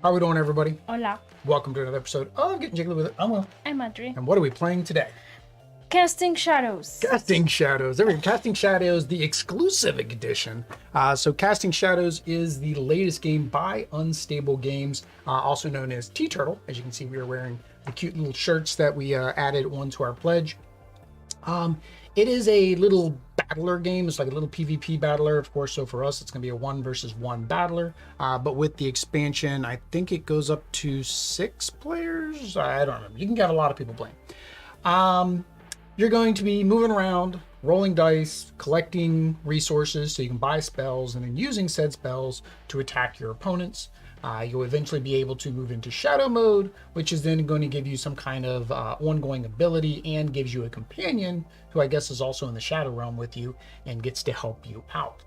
How are we doing, everybody? Hola, Welcome to another episode of Getting Jiggly with It. I'm Will. I'm Audrey. And what are we playing today? Casting Shadows. Casting Shadows. There we go. Casting Shadows, the exclusive edition. So Casting Shadows is the latest game by Unstable Games, also known as T-Turtle. As you can see, we are wearing the cute little shirts that we added onto our pledge. It is a little battler game. It's like a little PvP battler, of course. So for us, it's going to be a 1 versus 1 battler. But with the expansion, I think it goes up to 6 players. I don't remember. You can get a lot of people playing. You're going to be moving around, rolling dice, collecting resources so you can buy spells, and then using said spells to attack your opponents. You'll eventually be able to move into shadow mode, which is then going to give you some kind of ongoing ability and gives you a companion who I guess is also in the shadow realm with you and gets to help you out.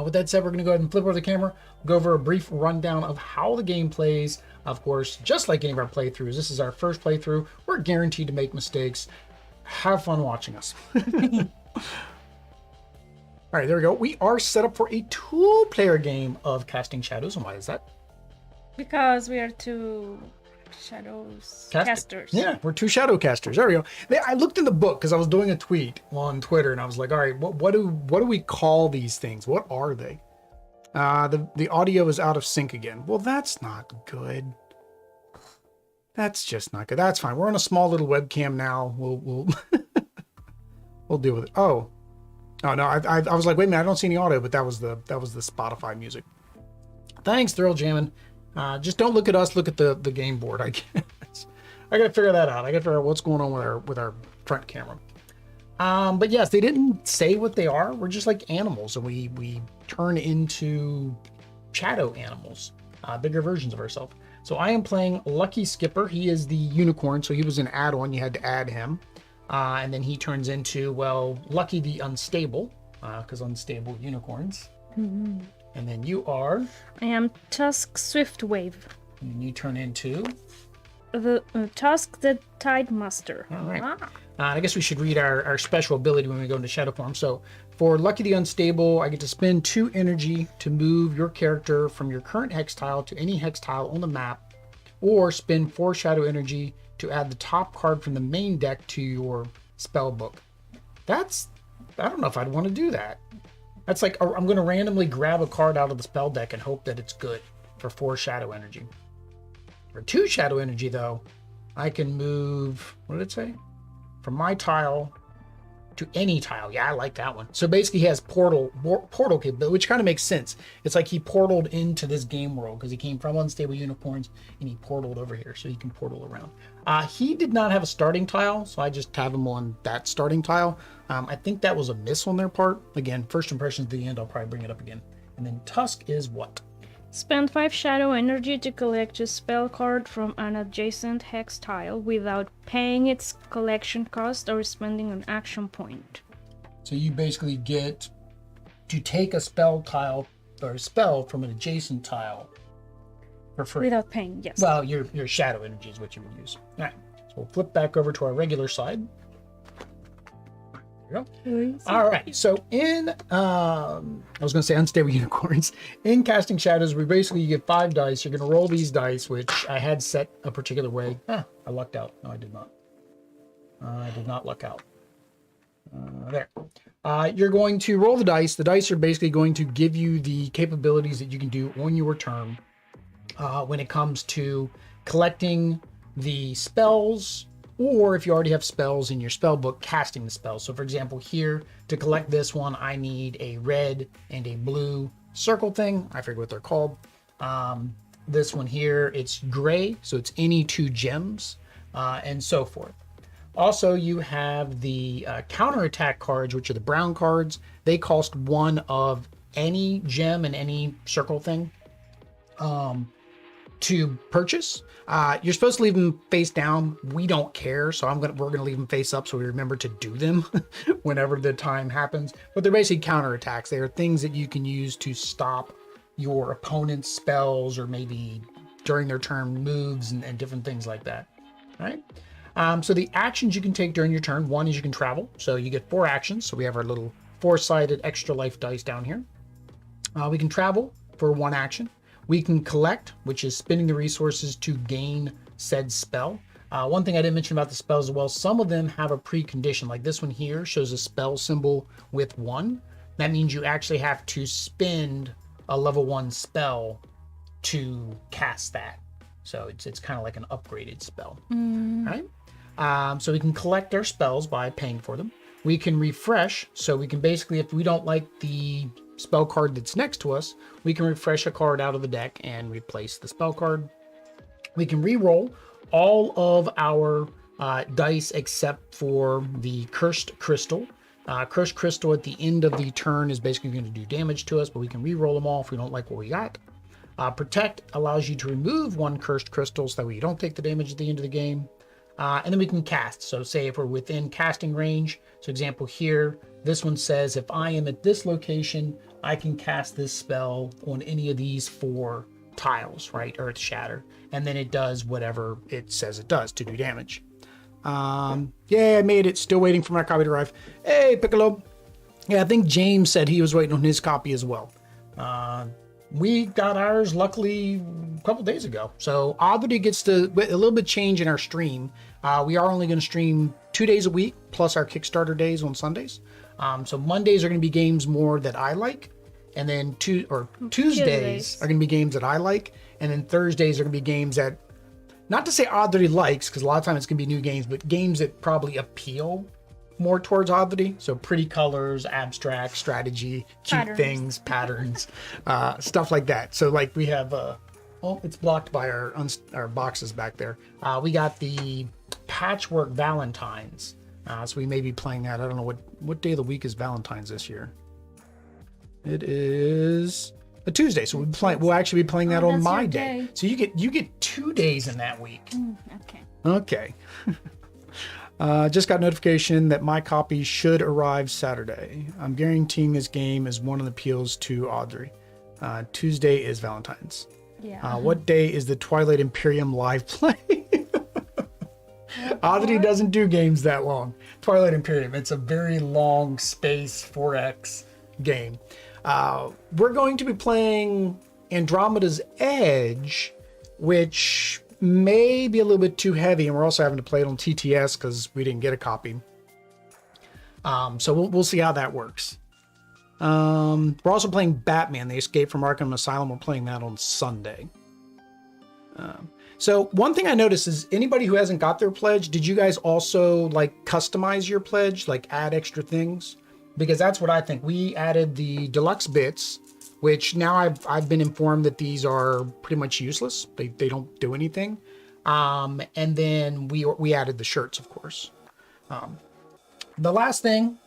With that said, we're going to go ahead and flip over the camera, go over a brief rundown of how the game plays. Of course, just like any of our playthroughs, this is our first playthrough. We're guaranteed to make mistakes. Have fun watching us. All right, there we go. We are set up for a 2-player game of Casting Shadows. And why is that? Because we are two shadows casters. Yeah, we're 2 shadow casters. There we go. I looked in the book because I was doing a tweet on Twitter, and I was like, all right, what do we call these things? What are they? The audio is out of sync again. Well, that's not good. That's just not good. That's fine. We're on a small little webcam now. We'll we'll deal with it. Oh no! I was like, wait a minute, I don't see any audio, but that was the Spotify music. Thanks, Thrill Jammin'. Just don't look at us. Look at the game board. I guess I gotta figure that out. I gotta figure out what's going on with our front camera. But yes, they didn't say what they are. We're just like animals, and we turn into shadow animals, bigger versions of herself. So I am playing Lucky Skipper. He is the unicorn, so he was an add-on. You had to add him. And then he turns into, well, Lucky the Unstable, because unstable unicorns. Mm-hmm. And then you are? I am Tusk Swiftwave. And you turn into? The Tusk the Tidemaster. All right. I guess we should read our special ability when we go into shadow form. So for Lucky the Unstable, I get to spend 2 energy to move your character from your current hex tile to any hex tile on the map, or spend 4 shadow energy to add the top card from the main deck to your spell book. I don't know if I'd want to do that. That's like, I'm going to randomly grab a card out of the spell deck and hope that it's good for 4 shadow energy. For 2 shadow energy, though, I can move, what did it say? From my tile to any tile. Yeah, I like that one. So basically he has portal capability, which kind of makes sense. It's like he portaled into this game world because he came from Unstable Unicorns and he portaled over here, so he can portal around. He did not have a starting tile, so I just have him on that starting tile. I think that was a miss on their part. Again, first impressions at the end, I'll probably bring it up again. And then Tusk is what? Spend 5 shadow energy to collect a spell card from an adjacent hex tile without paying its collection cost or spending an action point. So you basically get to take a spell tile or a spell from an adjacent tile for free. Without paying, yes. Well, your shadow energy is what you would use. All right. So we'll flip back over to our regular side. Go. All right, so in I was going to say Unstable Unicorns. In Casting Shadows, we basically get 5 dice. You're going to roll these dice, which I had set a particular way. I lucked out. No, I did not. I did not luck out. There. You're going to roll the dice. The dice are basically going to give you the capabilities that you can do on your turn when it comes to collecting the spells, or if you already have spells in your spell book, casting the spells. So for example, here to collect this one, I need a red and a blue circle thing. I forget what they're called. This one here, it's gray, so it's any 2 gems, and so forth. Also, you have the counterattack cards, which are the brown cards. They cost 1 of any gem and any circle thing to purchase. You're supposed to leave them face down. We don't care, so we're gonna leave them face up so we remember to do them whenever the time happens. But they're basically counterattacks. They are things that you can use to stop your opponent's spells, or maybe during their turn moves and different things like that. All right. So the actions you can take during your turn, 1 is you can travel. So you get 4 actions. So we have our little 4-sided extra life dice down here. We can travel for 1 action. We can collect, which is spending the resources to gain said spell. One thing I didn't mention about the spells as well, some of them have a precondition. Like this one here shows a spell symbol with 1. That means you actually have to spend a level 1 spell to cast that. So it's kind of like an upgraded spell. Right? So we can collect our spells by paying for them. We can refresh. So we can basically, if we don't like the spell card that's next to us, we can refresh a card out of the deck and replace the spell card. We can re-roll all of our dice except for the Cursed Crystal. Cursed Crystal at the end of the turn is basically going to do damage to us, but we can re-roll them all if we don't like what we got. Protect allows you to remove 1 Cursed Crystal so that way you don't take the damage at the end of the game. And then we can cast. So say if we're within casting range, so example here, this one says if I am at this location, I can cast this spell on any of these 4 tiles, right? Earth Shatter. And then it does whatever it says it does to do damage. Yeah, I made it. Still waiting for my copy to arrive. Hey, Piccolo. Yeah, I think James said he was waiting on his copy as well. We got ours luckily a couple days ago. So Oddity gets to a little bit change in our stream. We are only going to stream 2 days a week plus our Kickstarter days on Sundays. So Mondays are going to be games more that I like, and then Tuesdays are going to be games that I like, and then Thursdays are going to be games that, not to say Oddity likes, because a lot of times it's going to be new games, but games that probably appeal more towards Oddity. So pretty colors, abstract, strategy, cute things, patterns, stuff like that. So like we have, oh, it's blocked by our boxes back there. We got the Patchwork Valentines. So we may be playing that. I don't know what day of the week is Valentine's this year. It is A Tuesday. So we'll actually be playing that on that's my your day. day. So you get 2 days in that week. Okay. Okay. Just got notification that my copy should arrive Saturday. I'm guaranteeing this game is one of the appeals to Audrey. Tuesday is Valentine's. Yeah. What day is the Twilight Imperium live play? Audrey doesn't do games that long. Twilight Imperium, it's a very long space 4X game. We're going to be playing Andromeda's Edge, which may be a little bit too heavy, and we're also having to play it on TTS because we didn't get a copy. So we'll see how that works. We're also playing Batman, The Escape from Arkham Asylum. We're playing that on Sunday. So one thing I noticed is anybody who hasn't got their pledge, did you guys also like customize your pledge, like add extra things? Because that's what I think. We added the deluxe bits, which now I've been informed that these are pretty much useless. They don't do anything. And then we added the shirts, of course. The last thing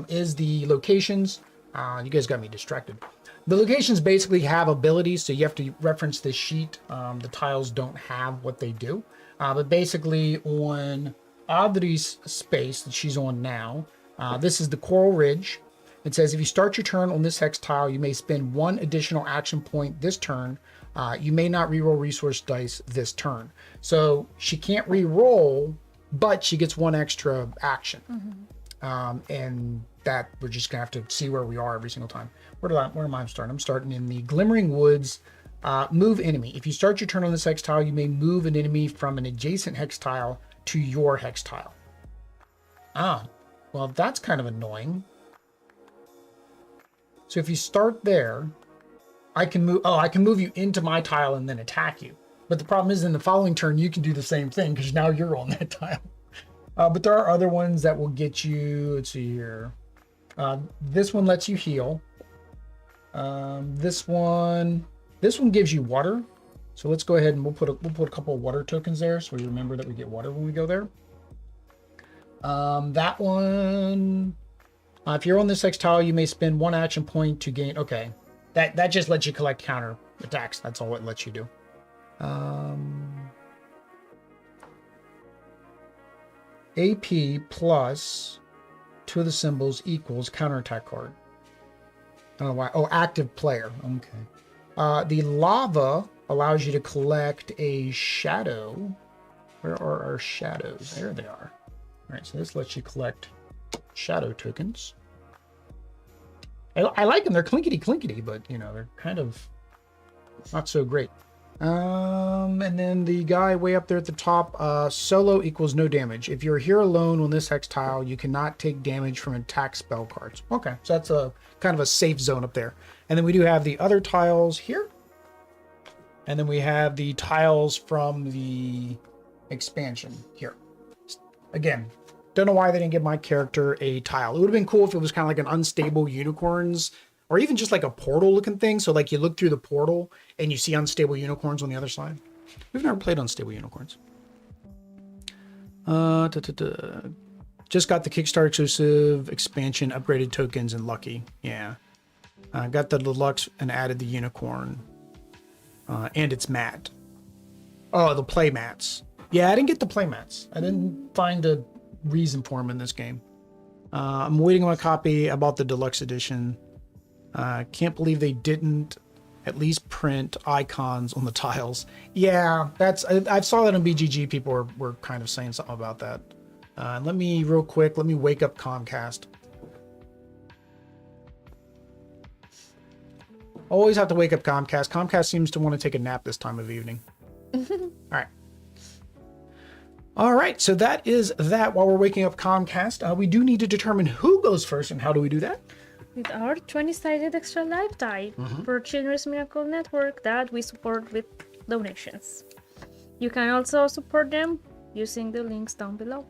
is the locations. You guys got me distracted. The locations basically have abilities, so you have to reference this sheet. The tiles don't have what they do. But basically on Audrey's space that she's on now, this is the Coral Ridge. It says if you start your turn on this hex tile, you may spend 1 additional action point this turn. You may not reroll resource dice this turn. So she can't reroll, but she gets 1 extra action. And that we're just gonna have to see where we are every single time. Where am I starting? I'm starting in the Glimmering Woods. Move enemy. If you start your turn on this hex tile, you may move an enemy from an adjacent hex tile to your hex tile. Well, that's kind of annoying. So if you start there, I can move. Oh, I can move you into my tile and then attack you. But the problem is in the following turn, you can do the same thing because now you're on that tile. But there are other ones that will get you. Let's see here. This one lets you heal. This one gives you water. So let's go ahead and we'll put a couple of water tokens there, so we remember that we get water when we go there. That one, if you're on this hex tile, you may spend 1 action point to gain. Okay, that just lets you collect counter attacks. That's all it lets you do. AP plus 2 of the symbols equals counterattack card. I don't know why. Oh, active player. Okay. The lava allows you to collect a shadow. Where are our shadows? There they are. All right, so this lets you collect shadow tokens. I like them. They're clinkety, but you know, they're kind of not so great. And then the guy way up there at the top, solo equals no damage. If you're here alone on this hex tile, you cannot take damage from attack spell cards. Okay, so that's a kind of a safe zone up there. And then we do have the other tiles here. And then we have the tiles from the expansion here. Again, don't know why they didn't give my character a tile. It would have been cool if it was kind of like an unstable unicorns, or even just like a portal looking thing. So like you look through the portal and you see unstable unicorns on the other side. We've never played unstable unicorns. Just got the Kickstarter exclusive expansion, upgraded tokens, and lucky. Yeah. Got the deluxe and added the unicorn. And it's mat. Oh, the play mats. Yeah, I didn't get the play mats. I didn't find a reason for them in this game. I'm waiting on a copy. I bought the deluxe edition. Can't believe they didn't at least print icons on the tiles. Yeah, I saw that on BGG. People were kind of saying something about that. Let me wake up Comcast. Always have to wake up Comcast. Comcast seems to want to take a nap this time of evening. All right, so that is that. While we're waking up Comcast, we do need to determine who goes first, and how do we do that? With our 20-sided extra life die for Children's Miracle Network that we support with donations. You can also support them using the links down below.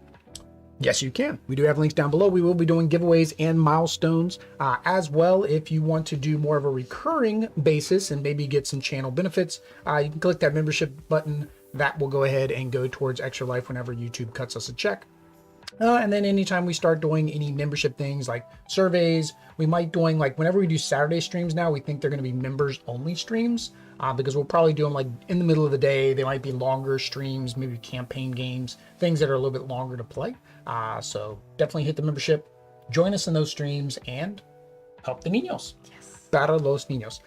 Yes, you can. We do have links down below. We will be doing giveaways and milestones as well. If you want to do more of a recurring basis and maybe get some channel benefits, you can click that membership button. That will go ahead and go towards extra life whenever YouTube cuts us a check. And then anytime we start doing any membership things like surveys, we might doing like whenever we do Saturday streams now, we think they're going to be members only streams because we'll probably do them like in the middle of the day. They might be longer streams, maybe campaign games, things that are a little bit longer to play. So definitely hit the membership, join us in those streams, and help the niños. Yes. Para los niños.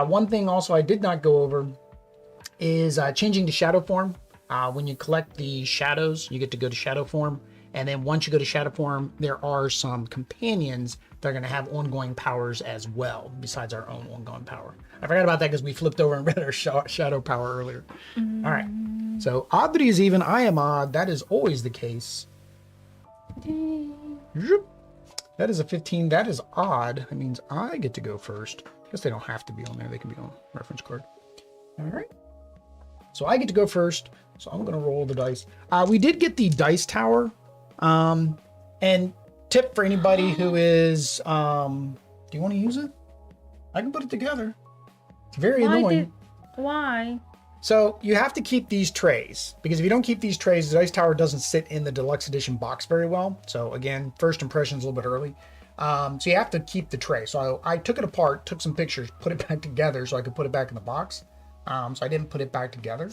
One thing also I did not go over is changing to shadow form. When you collect the shadows, you get to go to shadow form. And then once you go to shadow form, there are some companions that are going to have ongoing powers as well, besides our own ongoing power. I forgot about that because we flipped over and read our shadow power earlier. All right. So Audrey is even. I am odd. That is always the case. That is a 15. That is odd. That means I get to go first. I guess they don't have to be on there. They can be on reference card. All right. So I get to go first. So I'm going to roll the dice. We did get the dice tower. And tip for anybody who is, do you want to use it? I can put it together. It's very annoying. Why? So you have to keep these trays because if you don't keep these trays, the dice tower doesn't sit in the deluxe edition box very well. So again, first impressions a little bit early. So you have to keep the tray. So I took it apart, took some pictures, put it back together so I could put it back in the box. So I didn't put it back together.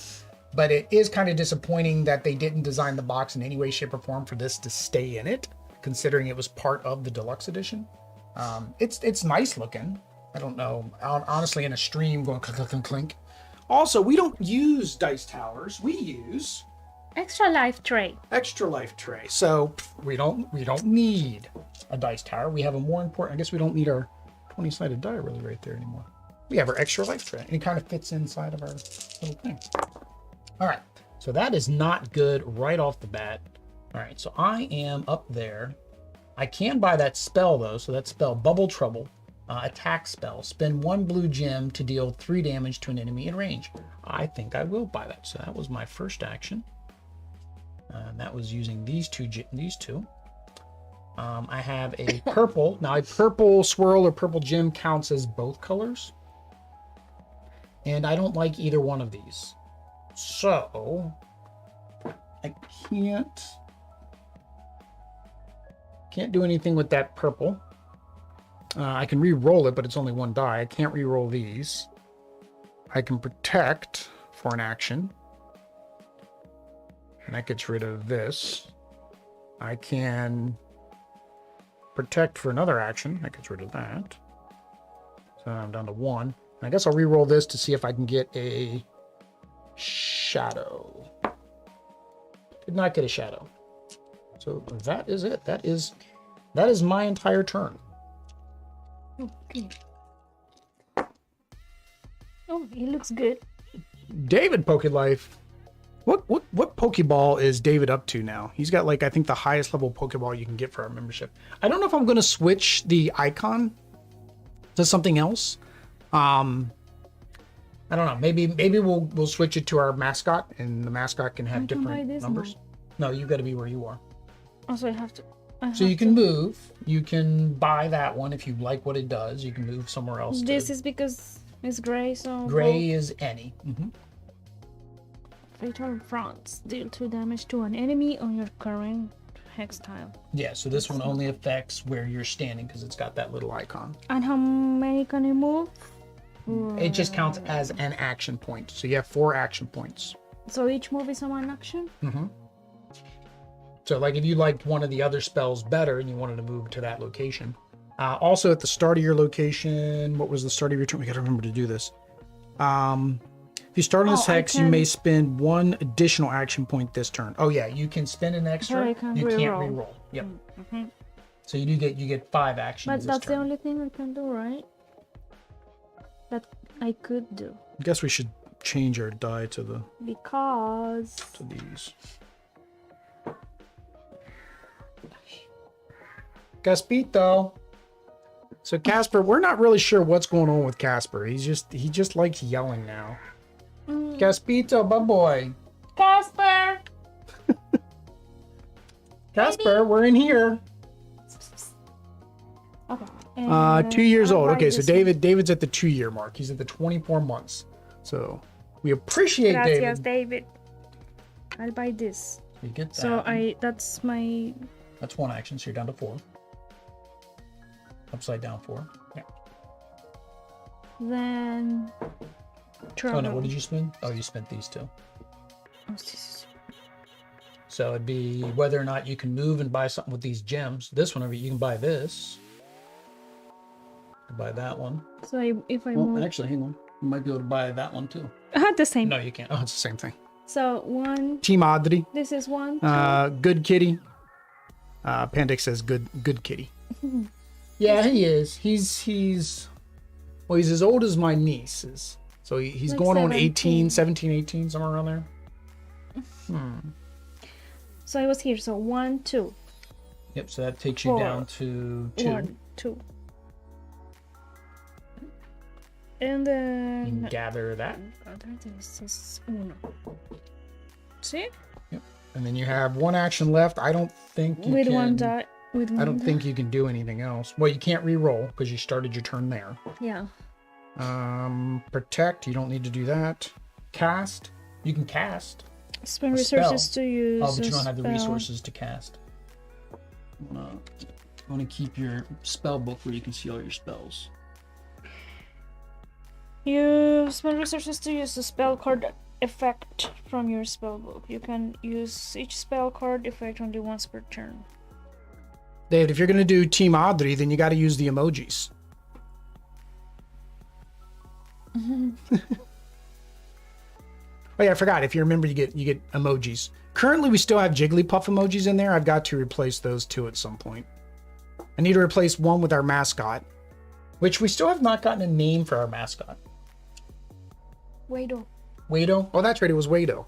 But it is kind of disappointing that they didn't design the box in any way, shape, or form for this to stay in it, considering it was part of the deluxe edition. It's nice looking. I don't know. Honestly, in a stream going clink, clink, clink, clink. Also, we don't use dice towers. We use Extra life tray. extra life tray. So we don't need a dice tower. We have a more important. I guess we don't need our 20-sided die really right there anymore. We have our extra life tray, and it kind of fits inside of our little thing. All right, so that is not good right off the bat. All right, so I am up there. I can buy that spell though. So that spell, Bubble Trouble, attack spell. Spend 1 blue gem to deal 3 damage to an enemy in range. I think I will buy that. So that was my first action. That was using these two. I have a purple. Now a purple swirl or purple gem counts as both colors. And I don't like either one of these. So I can't do anything with that purple. I can re-roll it, but it's only 1 die. I can't re-roll these. I can protect for an action. And that gets rid of this. I can protect for another action. That gets rid of that. So I'm down to 1. I guess I'll re-roll this to see if I can get a shadow. Did not get a shadow. So that is it. That is my entire turn. Okay. Oh, he looks good. David Pokelife. What Pokeball is David up to now? He's got like I think the highest level Pokeball you can get for our membership. I don't know if I'm going to switch the icon to something else. I don't know. Maybe we'll switch it to our mascot, and the mascot can have different numbers. No, you got to be where you are. Also, I have to. So you can move. You can buy that one if you like what it does. You can move somewhere else. This is because it's gray, so. Gray is any. Mm-hmm. Fatal fronts deal 2 damage to an enemy on your current hex tile. Yeah, so this one only affects where you're standing because it's got that little icon. And how many can you move? It just counts as an action point. So you have 4 action points. So each move is a 1 action? Mm-hmm. So like if you liked one of the other spells better and you wanted to move to that location. Also at the start of your location, what was the start of your turn? We got to remember to do this. If you start on this hex, you may spend 1 additional action point this turn. Oh yeah, you can spend an extra. You can't reroll. Yep. Mm-hmm. So you get 5 actions. But that's the only thing I can do, right? That I could do. I guess we should change our die to the to these. Caspito. So Casper, we're not really sure what's going on with Casper. He just likes yelling now. Caspito, bye boy. Casper. Casper, we're in here. Okay. 2 years old. Okay, so David's at the 2-year mark. He's at the 24 months. So we appreciate Gracias, David. I'll buy this. You get that. So that's my That's one action, so you're down to 4. Upside down 4. Yeah. Then Oh no, what did you spend? Oh, you spent these 2. So it'd be whether or not you can move and buy something with these gems. This one over, you can buy this. You can buy that one. So if I Well, move... actually, hang on. You might be able to buy that one too. the same. No, you can't. Oh, it's the same thing. So 1. Team Audrey. This is 1. 2. Good kitty. Pandix says good kitty. Yeah, he is. He's well, he's as old as my niece is. So he's Like going on 17. 17, 18, somewhere around there. So I was here. So 1, 2. Yep, so that takes you 4. down to 2. 1, 2. And You then... can gather that. This is 1. See? Yep. And then you have one action left. I don't think you With can... one die. With one I don't die. think you can do anything else. Well, you can't re-roll because you started your turn there. Yeah. Protect, you don't need to do that. Cast, you can cast. Spend A resources spell. to use. Oh, but you a don't have the spell. resources to cast. I want to keep your spell book where you can see all your spells. You spend resources to use a spell card effect from your spell book. You can use each spell card effect only once per turn. David, if you're going to do Team Audrey, then you got to use the emojis. Oh yeah, I forgot. If you remember, you get emojis. Currently, we still have Jigglypuff emojis in there. I've got to replace those 2 at some point. I need to replace one with our mascot, which we still have not gotten a name for our mascot. Wado. Wado? Oh, that's right. It was Wado. All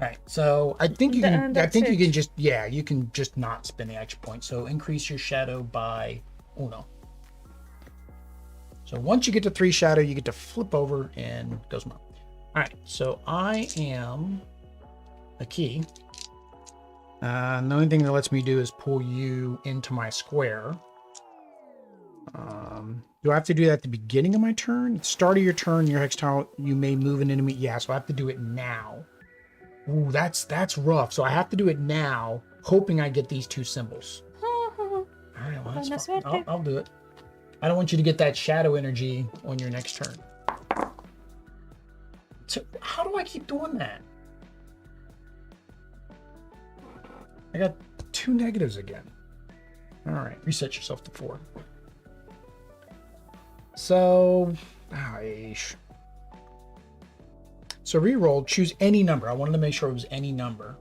right. So I think you can. I think you can just. Yeah, you can just not spend the action point. So increase your shadow by 1. So once you get to 3 shadow, you get to flip over and it goes more. All right. So I am a key. The only thing that lets me do is pull you into my square. Do I have to do that at the beginning of my turn? At the start of your turn, your hex tile, you may move an enemy. Yeah, so I have to do it now. Ooh, that's rough. So I have to do it now, hoping I get these 2 symbols. All right, well, that's fine. I'll do it. I don't want you to get that shadow energy on your next turn. So how do I keep doing that? I got 2 negatives again. All right, reset yourself to 4. So, so re-roll, choose any number. I wanted to make sure it was any number.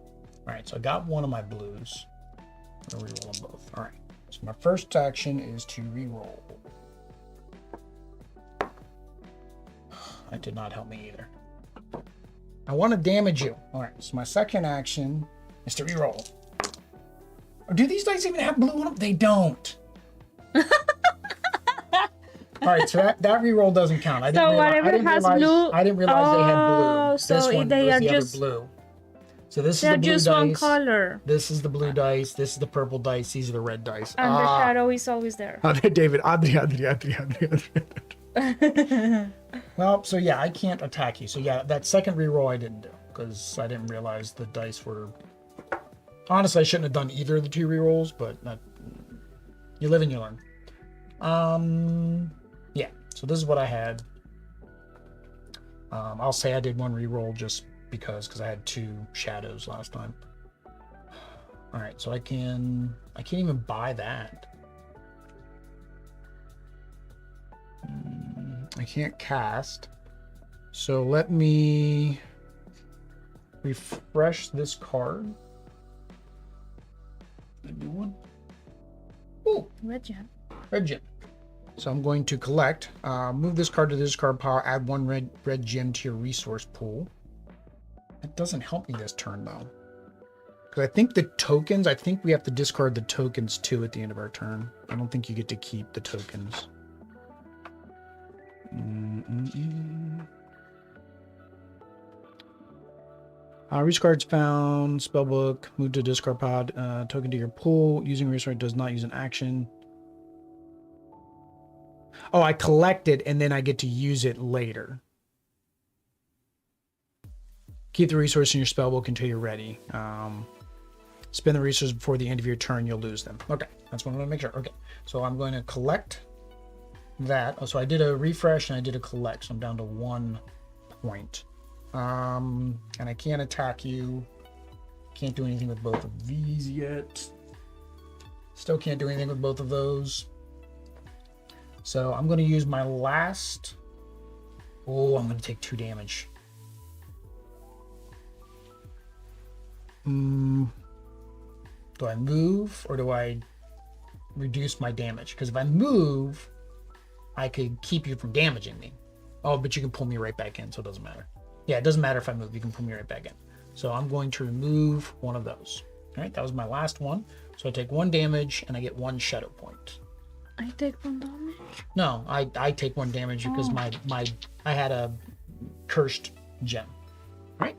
All right, so I got one of my blues. I'm gonna re-roll them both. All right, so my first action is to re-roll. That did not help me either. I want to damage you. All right, so my second action is to re-roll. Or do these dice even have blue on them? They don't. All right, so that re-roll doesn't count. I didn't realize they had blue. So this one they was are the just other blue. So this is they're the blue just dice. one color. This is the blue dice. This is the purple dice. These are the red dice. And the shadow is always there. David, Adri. Well, so yeah, I can't attack you. So yeah, that second re-roll I didn't do because I didn't realize the dice were. Honestly, I shouldn't have done either of the 2 re-rolls, but you live and you learn. Yeah. So this is what I had. I'll say I did 1 re-roll just because I had 2 shadows last time. All right, so I can't even buy that. I can't cast. So let me refresh this card. A new one. Oh, Red gem. red gem. So I'm going to collect. Move this card to this card pile. Add 1 red gem to your resource pool. That doesn't help me this turn though, because I think the tokens. I think we have to discard the tokens too at the end of our turn. I don't think you get to keep the tokens. Reach cards found. Spellbook. Move to discard pod. Token to your pool. Using resource does not use an action. Oh, I collect it and then I get to use it later. Keep the resource in your spellbook until you're ready. spend the resources before the end of your turn, you'll lose them. Okay, that's what I want to make sure. Okay, so I'm going to collect that. Oh, so I did a refresh and I did a collect, so I'm down to 1 point. And I can't attack you. Can't do anything with both of these yet. Still can't do anything with both of those. So I'm going to use my last. Oh, I'm going to take 2 damage. Do I move or do I reduce my damage? Because if I move, I could keep you from damaging me. Oh, but you can pull me right back in, so it doesn't matter. Yeah, it doesn't matter if I move. You can pull me right back in. So I'm going to remove one of those. All right, that was my last one. So I take 1 damage and I get 1 shadow point. I take 1 damage? No, I take 1 damage because I had a cursed gem. Right?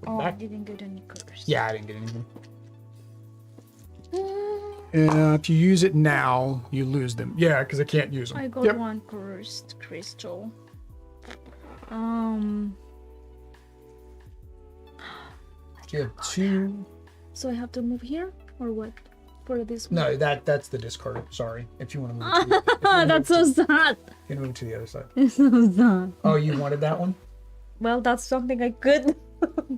Oh, I didn't get any curse. Yeah, I didn't get anything. If you use it now, you lose them. Yeah, because I can't use them. I got 1 cursed crystal. You have 2. So I have to move here or what? For this one? No, that's the discard. Sorry. If you want to move to That's so sad. you can move to the other side. It's so sad. Oh, you wanted that one? Well, that's something I could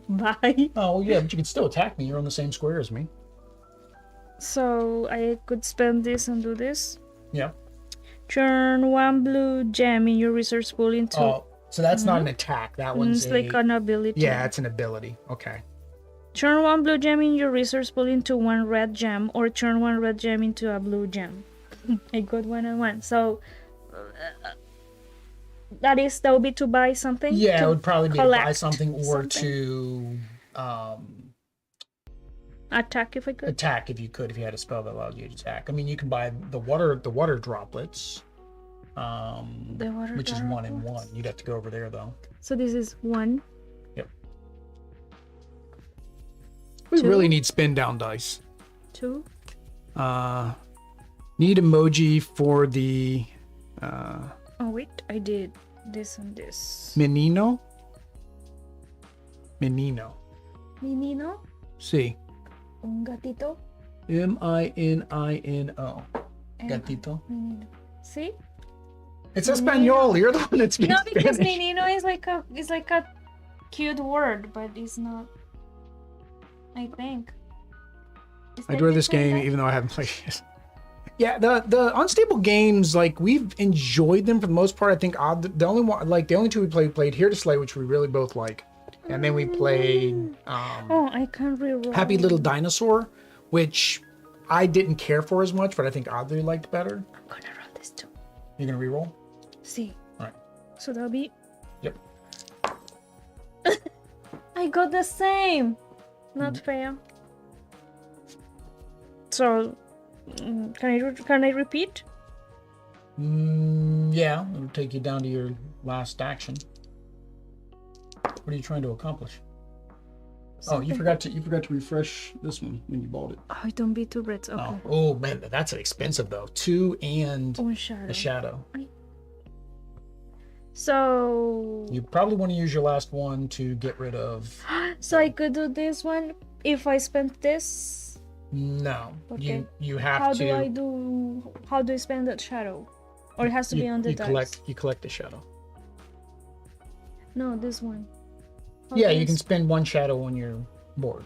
buy. Oh, yeah, but you can still attack me. You're on the same square as me. So I could spend this and do this. Yeah. Turn 1 blue gem in your resource pool into. Oh, so that's not an attack. That one's It's like an ability. Yeah, it's an ability. Okay. Turn 1 blue gem in your resource pool into 1 red gem, or turn 1 red gem into a blue gem. I got 1 and 1. So that would be to buy something. Yeah, it would probably be to buy something or to attack if I could. attack if you had a spell that allowed you to attack. I mean, you can buy the water droplets, which is 1 and 1. You'd have to go over there though. So this is 1. Yep. We 2. really need spin down dice. 2. Need emoji for the Oh wait, I did this and this. Menino. Menino? Sí. Un gatito? Minino. Gatito. Menino. See? It's Espanol. You're the one that speaks No, because Spanish. menino is like a cute word, but it's not. I think. I enjoy this game even though I haven't played it. Yeah, the unstable games, like, we've enjoyed them for the most part. I think the only 2 we played Here to Slay, which we really both like, and then we played I can't reroll. Happy Little Dinosaur, which I didn't care for as much, but I think Audrey liked better. I'm gonna roll this too. You're gonna reroll? See. All right. So that'll be. Yep. I got the same. Not fair. So, can I repeat? Yeah, it'll take you down to your last action. What are you trying to accomplish? Oh, you forgot to refresh this one when you bought it. Oh, don't be too red. Okay. Oh man, that's expensive though. 2 and a shadow. So You probably want to use your last one to get rid of. So I could do this one if I spent this. No, Okay. you have How to. How do I spend that shadow? Or it has to be on the dice? You collect the shadow. No, this one. Yeah, you can spend 1 shadow on your board,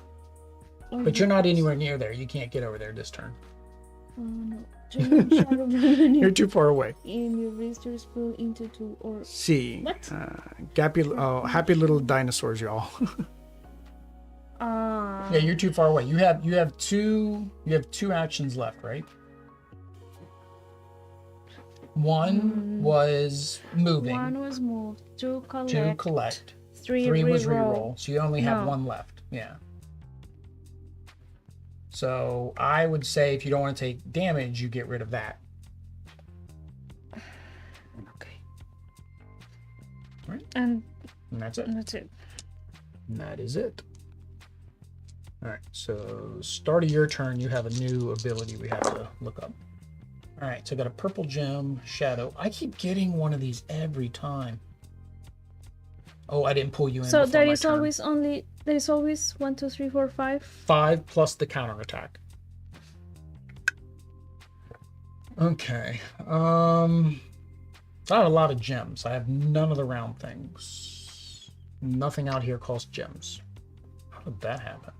but you're not anywhere near there. You can't get over there this turn. Oh no. Shadow You're too far away. in your visitors pool into 2 or. See. What? Happy little dinosaurs, y'all. Yeah, you're too far away. You have 2 actions left, right? 1 was moving. 1 was moved. 2 collect. 2 collect. 3 was reroll. reroll. So you only have No. 1 left. Yeah. So I would say if you don't want to take damage, you get rid of that. Okay. Right. And that's it. that's it. And that is it. All right. So start of your turn, you have a new ability we have to look up. All right. So I got a purple gem, shadow. I keep getting one of these every time. Oh, I didn't pull you in. So before there my is turn. always only There's always 1, 2, 3, 4, 5. 5 plus the counterattack. Okay. I have a lot of gems. I have none of the round things. Nothing out here costs gems. How did that happen?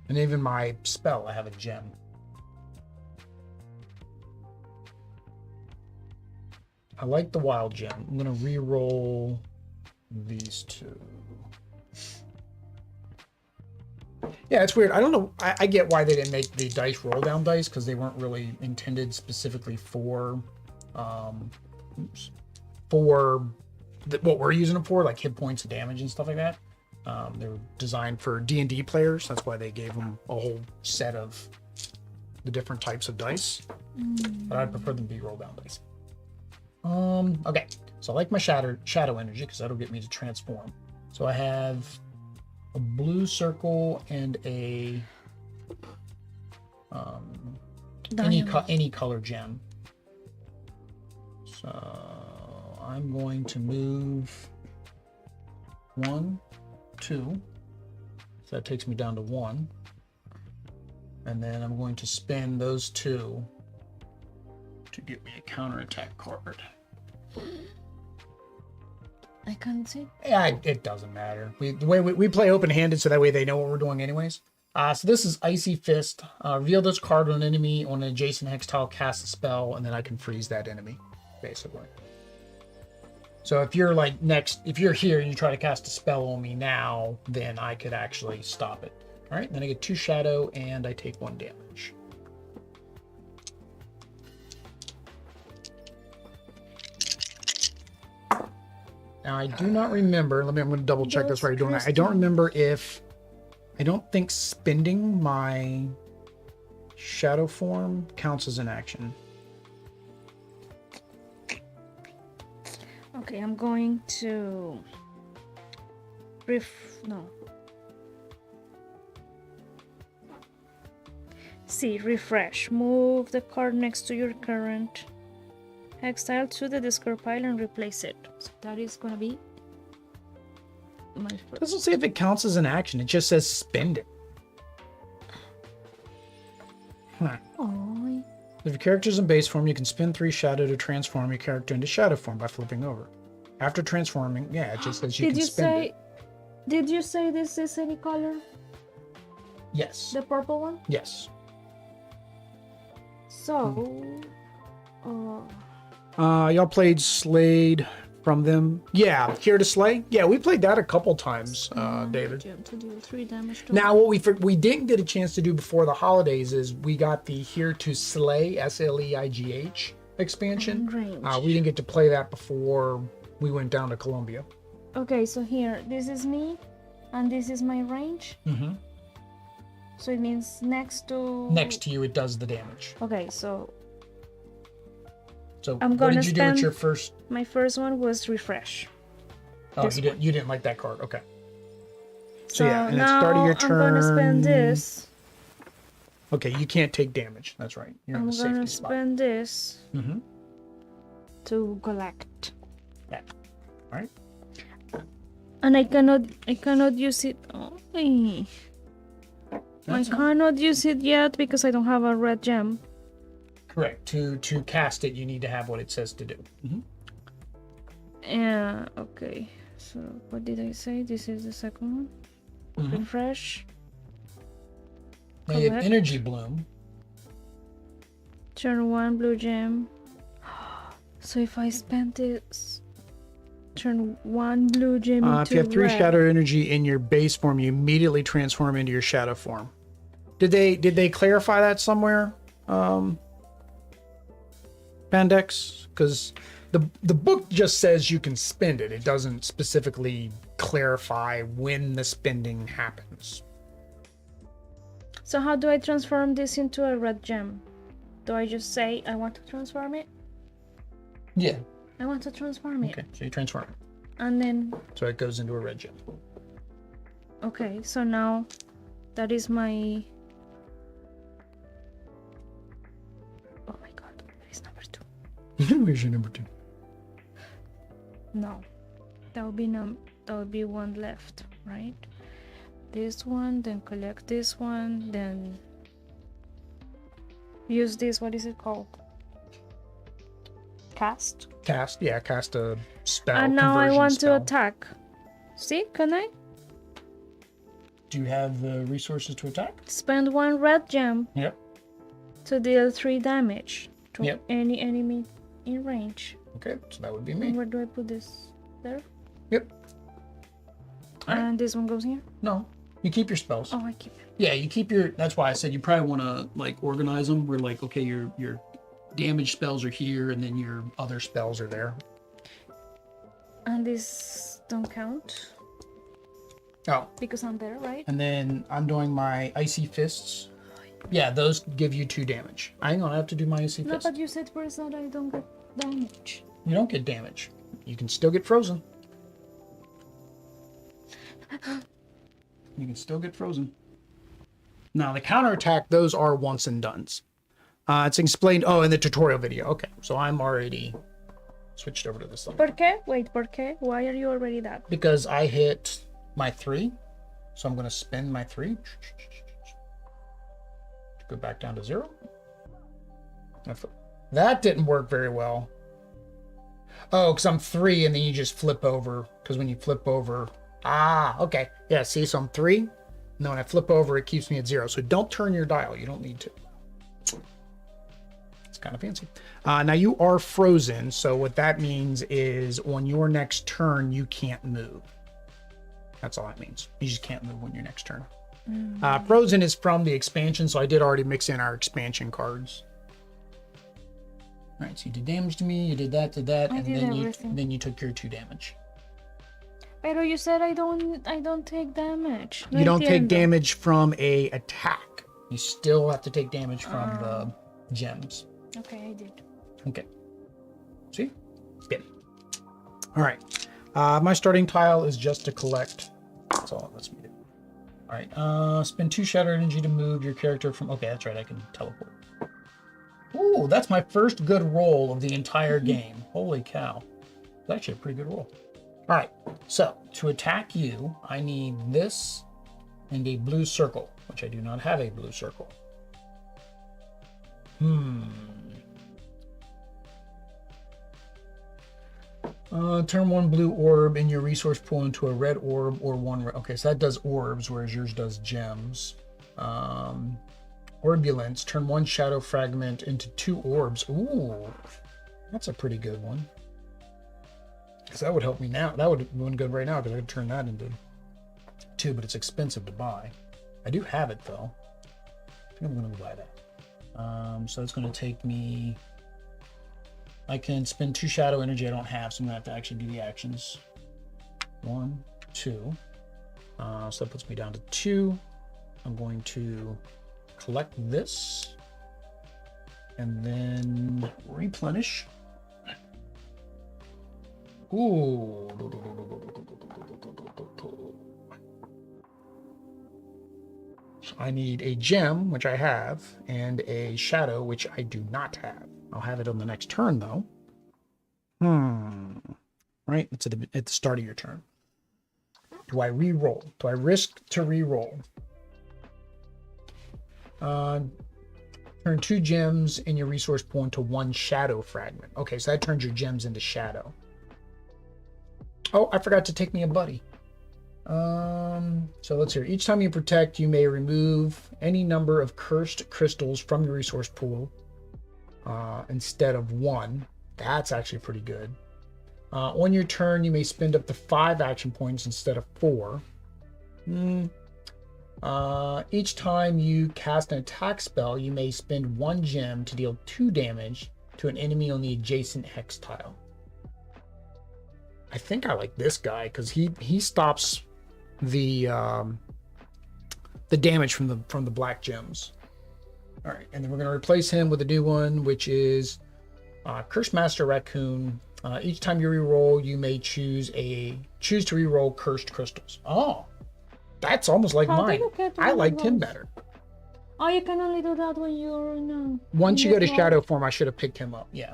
And even my spell, I have a gem. I like the wild gem. I'm gonna re-roll these two. Yeah, it's weird. I don't know. I get why they didn't make the dice roll down dice, because they weren't really intended specifically for what we're using them for, like hit points and damage and stuff like that. They were designed for D&D players. That's why they gave them a whole set of the different types of dice. But I'd prefer them to be roll down dice. Okay, so I like my shadow energy, because that'll get me to transform. So I have a blue circle and a any color gem. So I'm going to move 1, 2. So that takes me down to 1. And then I'm going to spend those 2 to get me a counterattack card. I can't see. Yeah, it doesn't matter. The way we play open-handed, so that way they know what we're doing anyways. So this is Icy Fist. Reveal this card on an enemy on an adjacent hex tile, cast a spell, and then I can freeze that enemy, basically. So if you're like if you're here and you try to cast a spell on me now, then I could actually stop it. All right, then I get 2 shadow and I take 1 damage. Now I do not remember. I'm going to double check this while you're doing that. I don't remember if I don't think spending my shadow form counts as an action. Okay, I'm going to refresh. Move the card next to your current hex tile to the discard pile and replace it. So that is gonna be my first. It doesn't say if it counts as an action. It just says spend it. Huh. Oh. If your character's in base form, you can spend 3 shadow to transform your character into shadow form by flipping over. After transforming, yeah, it just says you can spend it. Did you say this is any color? Yes. The purple one? Yes. So, y'all played Slade from them? Yeah, Here to Slay? Yeah, we played that a couple times, David. To do 3 damage to now, what we didn't get a chance to do before the holidays is we got the Here to Slay, SLEIGH expansion. We didn't get to play that before we went down to Colombia. Okay, so here, this is me, and this is my range. Mm-hmm. So it means next to you, it does the damage. Okay, so what did you do with your first? My first one was refresh. Oh, you didn't like that card. Okay. So yeah, and now at the start of your turn, I'm gonna spend this. Okay, you can't take damage. That's right. You're in a safety spot. I'm gonna spend this Mm-hmm. to collect. Yeah. All right. And I cannot use it. Oh, I cannot use it yet because I don't have a red gem. Correct. To cast it, you need to have what it says to do. Mm-hmm. Yeah. Okay. So what did I say? This is the second one. Mm-hmm. Refresh. Now you have Energy Bloom. Turn 1 blue gem. So if I spend this, turn 1 blue gem into if you have 3 red. shadow energy in your base form, you immediately transform into your shadow form. Did they clarify that somewhere, Pandex? Because the book just says you can spend it. It doesn't specifically clarify when the spending happens. So how do I transform this into a red gem? Do I just say I want to transform it? Yeah. I want to transform it. Okay, so you transform it. And then... So it goes into a red gem. Okay, so now that is my... Oh my god, that is number 2. Where's your number 2? No. That would be 1 left, right? this one, then collect this one, then use this. What is it called? Cast. Cast a spell. And now I conversion want spell. to attack. See, can I? Do you have the resources to attack? Spend 1 red gem Yep. to deal 3 damage to Yep. any enemy in range. Okay, so that would be And me. where do I put this? There? Yep. All right. And this one goes here? No, you keep your spells. Oh, I keep it. Yeah, you keep your. That's why I said you probably want to like organize them. Where like, okay, your damage spells are here, and then your other spells are there. And these don't count Oh, because I'm there, right? and then I'm doing my icy fists. Yeah, those give you 2 damage. Hang on, I have to do my icy No, fist. but you said first that I don't get damage. You don't get damage. You can still get frozen. You can still get frozen. Now the counterattack, those are once and dones. It's explained. Oh, in the tutorial video. Okay, so I'm already switched over to this one ¿Por qué? Wait, ¿por qué? Why are you already that? because I hit my 3, so I'm going to spend my 3 to go back down to 0. That didn't work very well. Oh, because I'm 3, and then you just flip over. Because when you flip over, okay, yeah. See, so I'm 3. And then when I flip over, it keeps me at 0. So don't turn your dial. You don't need to. It's kind of fancy. Now you are frozen, so what that means is on your next turn you can't move. That's all that means. You just can't move on your next turn. Frozen is from the expansion, so I did already mix in our expansion cards. All right, so you did damage to me, you did that, and then you took your 2 damage. Pero you said I don't take damage. No You don't take entiendo. damage from a attack. You still have to take damage from the gems. Okay, I did. Okay. See? Good. All right. My starting tile is just to collect. That's all it lets me do. All right. Spend 2 shadow energy to move your character from. Okay, that's right. I can teleport. Ooh, that's my first good roll of the entire game. Holy cow. It's actually a pretty good roll. All right. So to attack you, I need this and a blue circle, which I do not have a blue circle. Turn 1 blue orb in your resource pool into a red orb or 1 red. Okay, so that does orbs, whereas yours does gems. Orbulence. Turn 1 shadow fragment into 2 orbs. Ooh, that's a pretty good one. Because that would help me now. That would have been good right now because I could turn that into 2, but it's expensive to buy. I do have it though. I think I'm going to buy that. So it's going to take me. I can spend 2 shadow energy I don't have, so I'm gonna have to actually do the actions. 1, 2. So that puts me down to 2. I'm going to collect this and then replenish. Ooh. I need a gem, which I have, and a shadow, which I do not have. I'll have it on the next turn, though. Right? It's at the start of your turn. Do I re-roll? Do I risk to re-roll? Turn 2 gems in your resource pool into 1 shadow fragment. Okay, so that turns your gems into shadow. Oh, I forgot to take me a buddy. So let's hear. Each time you protect, you may remove any number of cursed crystals from your resource pool instead of 1. That's actually pretty good. On your turn, you may spend up to 5 action points instead of 4. Each time you cast an attack spell, you may spend 1 gem to deal 2 damage to an enemy on the adjacent hex tile. I think I like this guy because he stops the damage from the black gems. All right, and then we're going to replace him with a new one, which is Cursed Master Raccoon. Each time you reroll, you may choose to reroll cursed crystals. Oh, that's almost like How mine. did you get I one liked of him those? better. Oh, you can only do that when you're in Once you go to mode. shadow form, I should have picked him up. Yeah,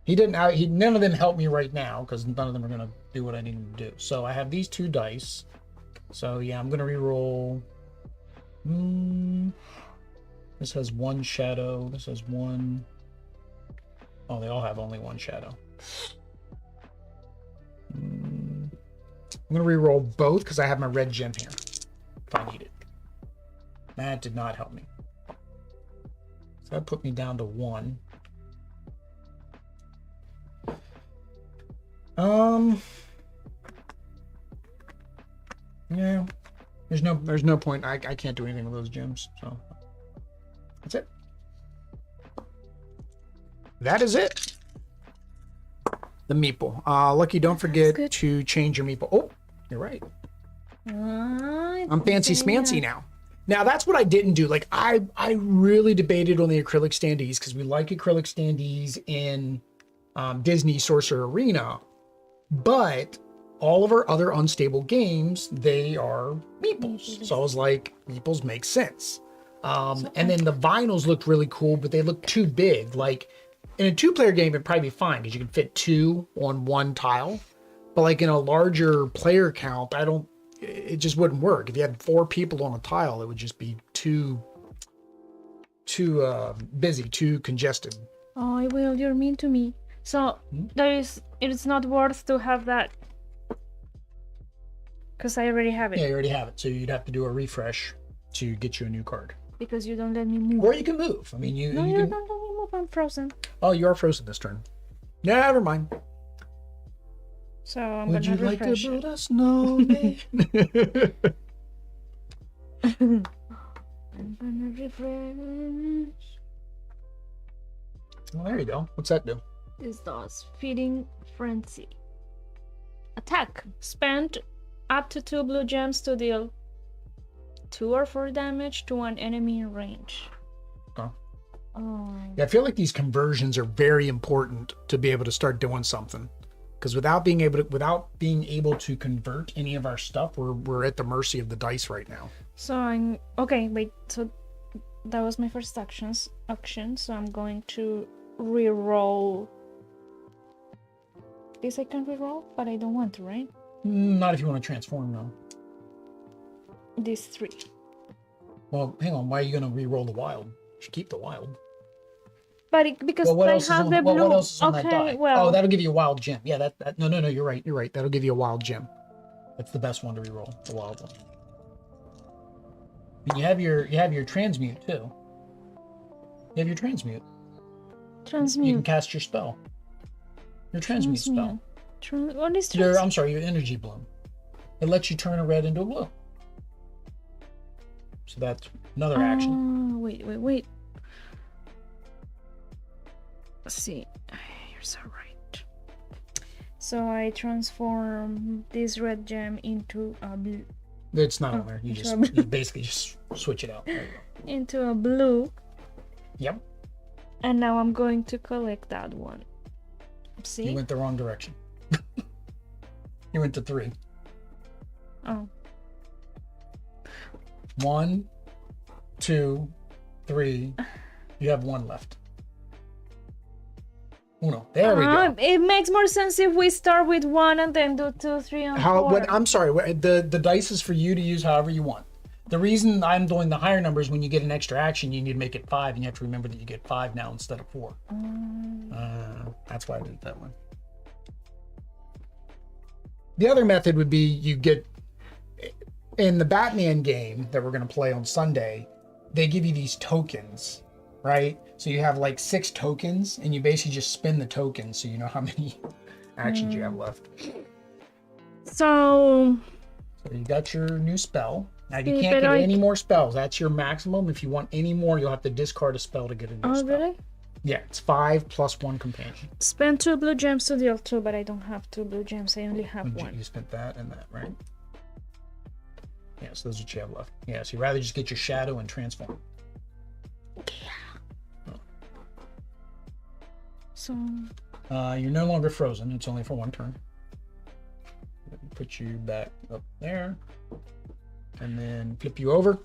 he didn't. None of them help me right now because none of them are going to do what I need them to do. So I have these 2 dice. So yeah, I'm gonna reroll. This has one shadow. This has one. Oh, they all have only one shadow. I'm gonna reroll both because I have my red gem here if I need it. That did not help me. So that put me down to 1. Yeah. There's no point. I can't do anything with those gems. So that's it. That is it. The meeple. Lucky, don't forget to change your meeple. Oh, you're right. I'm fancy smancy now. Now that's what I didn't do. Like I really debated on the acrylic standees because we like acrylic standees in Disney Sorcerer Arena, but all of our other unstable games, they are meeples. So I was like, meeples make sense. And then the vinyls looked really cool, but they looked too big. Like in a 2-player game, it'd probably be fine because you can fit 2 on 1 tile. But like in a larger player count, it just wouldn't work. If you had 4 people on a tile, it would just be too busy, too congested. Oh, Will, you're mean to me. So it's not worth to have that. Because I already have it. Yeah, you already have it. So you'd have to do a refresh to get you a new card. Because you don't let me move. Or you can move. I mean, you don't can... let me move. I'm frozen. Oh, you are frozen this turn. Never mind. So I'm Would gonna you like refresh to build a snowman? I'm gonna refresh. Well, there you go. What's that do? This does feeding frenzy. Attack. Spend up to 2 blue gems to deal 2 or 4 damage to an enemy in range. Oh. Oh. Yeah, I feel like these conversions are very important to be able to start doing something. Because without being able to convert any of our stuff, we're at the mercy of the dice right now. So I'm okay. Wait. So that was my first action. So I'm going to re-roll. This I can re-roll, but I don't want to, right? Not if you want to transform, no. These 3. Well, hang on. Why are you going to re-roll the wild? You should keep the wild. But because I have the blue. What else is on that die? Well. Oh, that'll give you a wild gem. Yeah, no, you're right. You're right. That'll give you a wild gem. That's the best one to reroll, the wild one. And you have your transmute too. You have your transmute. Transmute. You can cast your spell. Your transmute spell. What is transmute? I'm sorry, your energy bloom. It lets you turn a red into a blue. So that's another action. Wait. Let's see. You're so right. So I transform this red gem into a blue. It's not on there. You basically just switch it out. There you go. Into a blue. Yep. And now I'm going to collect that one. See? You went the wrong direction. You went to 3. Oh. 1, 2, 3. You have 1 left. Uno. There we go. It makes more sense if we start with 1 and then do 2, 3, and 4. I'm sorry. The dice is for you to use however you want. The reason I'm doing the higher numbers, when you get an extra action, you need to make it 5, and you have to remember that you get 5 now instead of 4. That's why I did it that way. The other method would be you get, in the Batman game that we're going to play on Sunday, they give you these tokens, right? So you have like 6 tokens, and you basically just spin the tokens so you know how many actions you have left. So you got your new spell. Now you can't get any more spells. That's your maximum. If you want any more, you'll have to discard a spell to get a new spell. Oh, really? Yeah, it's 5 plus 1 companion. Spend 2 blue gems to deal 2, but I don't have 2 blue gems. I only have 1. You spent that and that, right? Yeah, so those are what you have left. Yeah, so you'd rather just get your shadow and transform. Yeah. Oh. So... you're no longer frozen. It's only for 1 turn. Put you back up there. And then flip you over.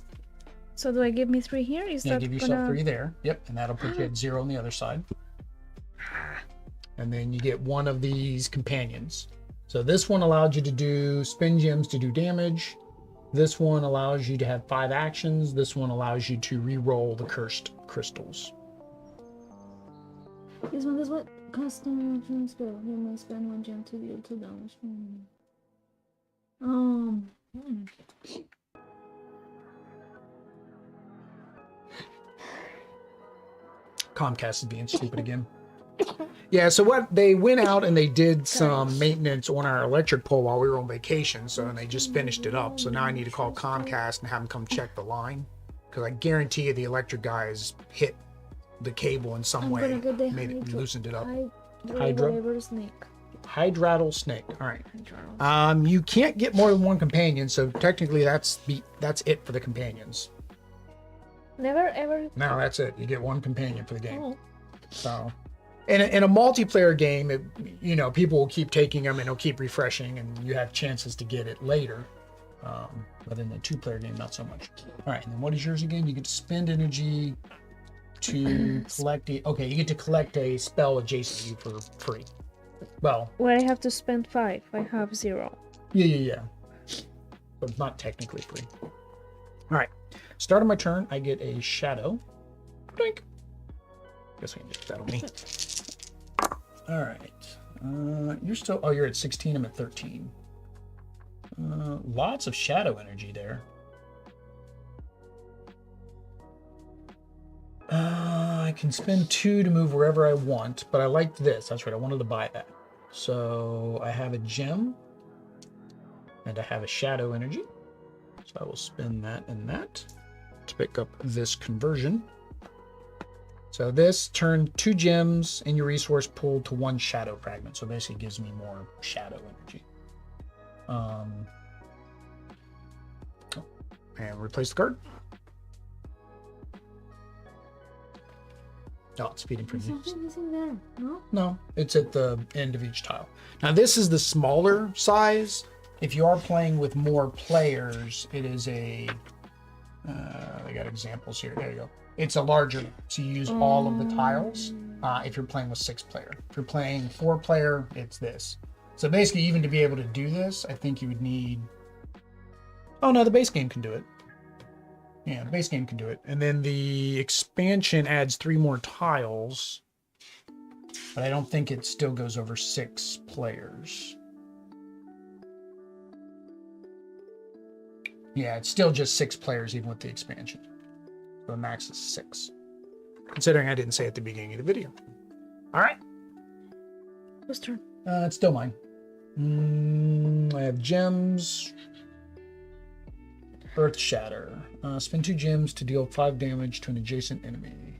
So do I give me 3 here? Give yourself 3 there. Yep, and that'll put you at 0 on the other side. And then you get 1 of these companions. So this one allowed you to do spin gems to do damage. This one allows you to have 5 actions. This one allows you to re-roll the cursed crystals. This one does what? Custom action spell. You may spend 1 gem to deal 2 damage. Comcast is being stupid again. Yeah, so what they went out and they did some maintenance on our electric pole while we were on vacation, so and they just finished it up. So now I need to call Comcast and have them come check the line, because I guarantee you the electric guys hit the cable in some way, made it, loosened it up. Hydra snake. Hydraddle snake. All right. You can't get more than 1 companion, so technically that's it for the companions. Never ever. No, that's it. You get 1 companion for the game. Oh. So, in a multiplayer game, you know, people will keep taking them and it'll keep refreshing, and you have chances to get it later. But in the 2-player game, not so much. All right, and then what is yours again? You get to spend energy to collect okay, you get to collect a spell adjacent to you for free. Well, I have to spend 5. I have 0. Yeah. But not technically free. All right. Start of my turn, I get a shadow. Blink. Guess we can just that on me. All right. You're still. Oh, you're at 16. I'm at 13. Lots of shadow energy there. I can spend 2 to move wherever I want, but I liked this. That's right. I wanted to buy that. So I have a gem, and I have a shadow energy. So I will spend that and that to pick up this conversion. So this turned 2 gems in your resource pool to 1 shadow fragment. So basically it gives me more shadow energy. And replace the card. Oh, it's feeding for me. Something missing there, no? No, it's at the end of each tile. Now this is the smaller size. If you are playing with more players, it is a... I got examples here. There you go. It's a larger, so you use all of the tiles if you're playing with 6-player. If you're playing 4-player, it's this. So basically, even to be able to do this, I think you would need... Oh no, the base game can do it. Yeah, the base game can do it. And then the expansion adds 3 more tiles, but I don't think it still goes over 6 players. Yeah, it's still just 6 players even with the expansion. So the max is 6. Considering I didn't say at the beginning of the video. All right. Whose turn? It's still mine. I have gems. Earth Shatter. Spend 2 gems to deal 5 damage to an adjacent enemy.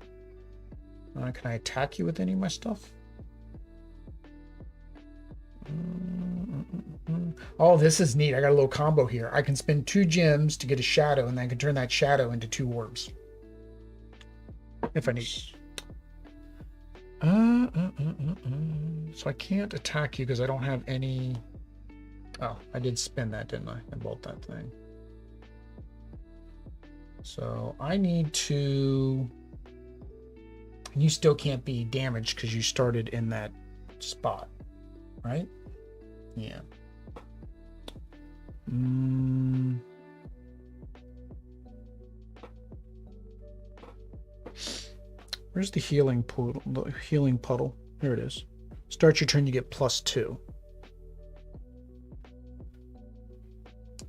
Can I attack you with any of my stuff? Oh, this is neat. I got a little combo here. I can spend 2 gems to get a shadow, and then I can turn that shadow into 2 orbs. If I need. So I can't attack you because I don't have any... Oh, I did spend that, didn't I? I bought that thing. So I need to... And you still can't be damaged because you started in that spot, right? Yeah. Where's the healing puddle? The healing puddle. Here it is. Start your turn, you get +2.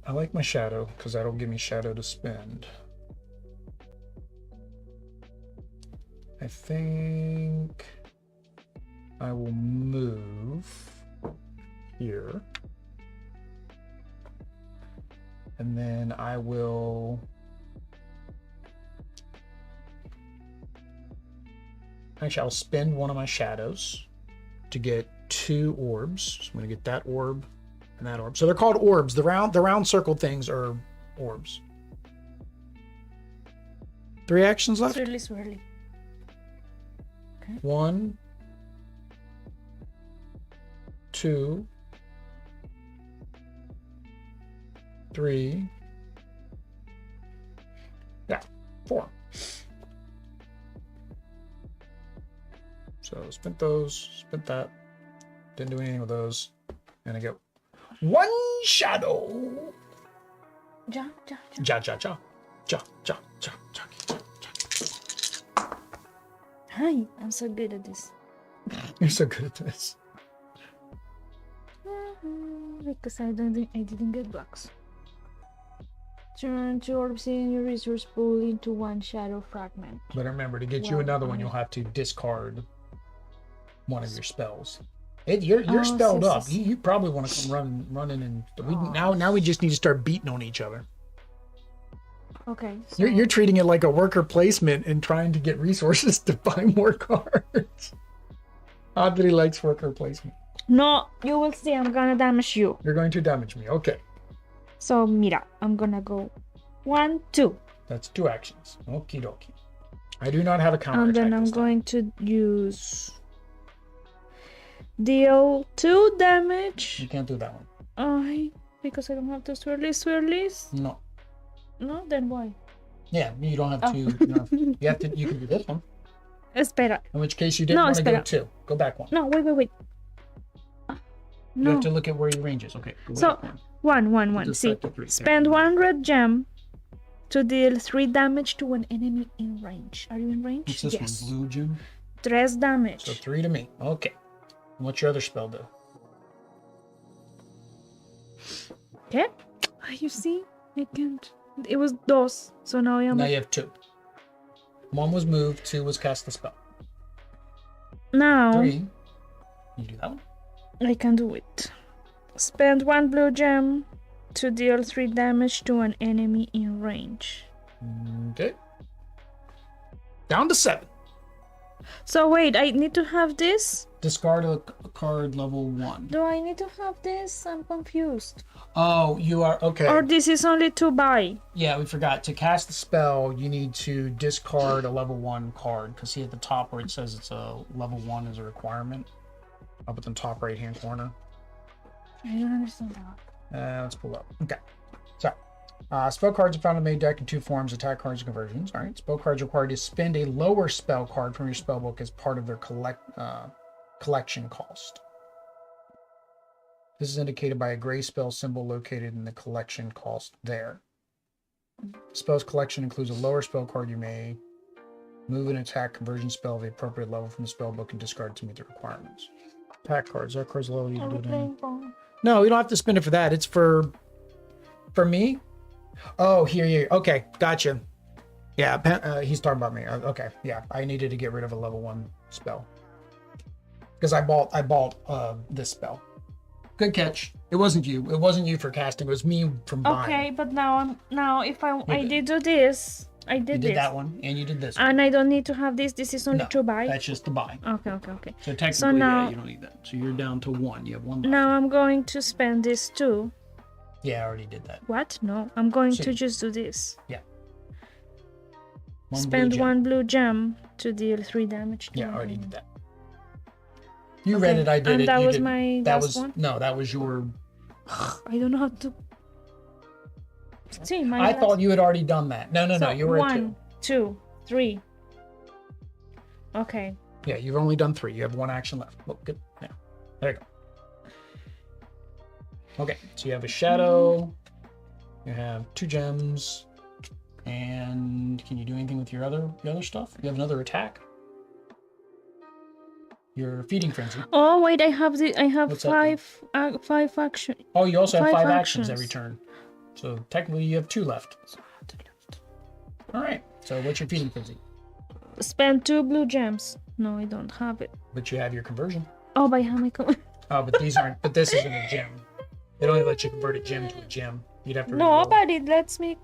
I like my shadow because that'll give me shadow to spend. I think I will move here. And then I will... Actually, I'll spend one of my shadows to get 2 orbs. So I'm going to get that orb and that orb. So they're called orbs. The round circle things are orbs. 3 actions left? Swirly. Okay. 1, 2, 3. Yeah, 4. So spent those, spent that. Didn't do anything with those. And I get 1 shadow. Jump, jump, jump. Ja, ja, ja. Ja, ja, ja, ja, ja, ja. Hi, I'm so good at this. You're so good at this. Because I didn't get blocks. Turn to obsidian your resource pool into one shadow fragment. But remember, to get you Well, another one, you'll have to discard one of your spells. You're Oh, spelled so, up. so. You probably want to come running, and now we just need to start beating on each other. Okay. So You're treating it like a worker placement and trying to get resources to buy more cards. Odd that he likes worker placement. no, you will see. I'm gonna damage you. You're going to damage me. Okay. So mira, I'm gonna go 1, 2, That's 2 actions. Okie dokie. I do not have a counter and then attack I'm this time. going to use deal 2 damage. You can't do that one. Because I don't have to swirlies. No. No, then why? Yeah, you don't have to. You have to. You can do this one. Espera. In which case, you didn't No, want to go espera. 2. Go back 1. No, wait. You No. have to look at where your range is. Okay. Go So back 1. 1. Just See, select the 3. spend 1 red gem to deal 3 damage to an enemy in range. Are you in range? What's this Yes. one? Blue gem. 3 damage. So 3 to me. Okay. And what's your other spell do? Okay. You see, I can't. It was dos, so now I am. Now you have 2. 1 was moved. 2 was cast the spell. Now 3. You do that one. I can do it. Spend 1 blue gem to deal 3 damage to an enemy in range. Okay. Down to 7. So wait, I need to have this? Discard a card level 1. Do I need to have this? I'm confused. Oh, you are okay. Or this is only to buy? Yeah, we forgot. To cast the spell, you need to discard a level 1 card. Because see at the top where it says it's a level 1 is a requirement. Up at the top right hand corner. I don't understand that. Let's pull up. Okay. So, spell cards are found in the main deck in 2 forms: attack cards and conversions. All right. Spell cards required to spend a lower spell card from your spell book as part of their collection cost. This is indicated by a gray spell symbol located in the collection cost there. Spells collection includes a lower spell card you may move an attack conversion spell of the appropriate level from the spell book and discard to meet the requirements. Attack cards. That card's low. You Are do we it in. playing phone? No, we don't have to spend it for that. It's for me. Oh, here. Okay, gotcha. Yeah, he's talking about me. Okay, yeah, I needed to get rid of a level 1 spell because I bought this spell. Good catch. It wasn't you. It wasn't you for casting. It was me from buying. Okay, but now if I did. did do this, I did You this. did that one, and you did this one. And I don't need to have this. This is only No, to buy. that's just the buy. Okay. So technically, now- yeah, you don't need that. So you're down to 1. You have 1 left. Now I'm going to spend this too. Yeah, I already did that. What? No, I'm going So- to just do this. One Spend blue gem. 1 blue gem to deal 3 damage. To Yeah, I an already enemy. did that. You read Okay, it. I did and it. that you was did. my That last was one? no. That was your. I don't know how to. See, my I last- thought you had already done that. No. So You were at 1, 2, 3. Okay. 2. Yeah, you've only done 3. You have 1 action left. Look, good. Yeah, there you go. Okay, so you have a shadow. You have 2 gems. And can you do anything with your other stuff? You have another attack. Your feeding frenzy. Oh wait, I have What's that do? 5 action. Oh, you also have 5 5 actions every actions. turn. So technically, you have 2 left. All right. So what's your feeding frenzy? Spend 2 blue gems. No, I don't have it. But you have your conversion. Oh, but I have my Oh, but these aren't. But this isn't a gem. They don't let you convert a gem to a gem. You'd have to No, reroll. but it lets me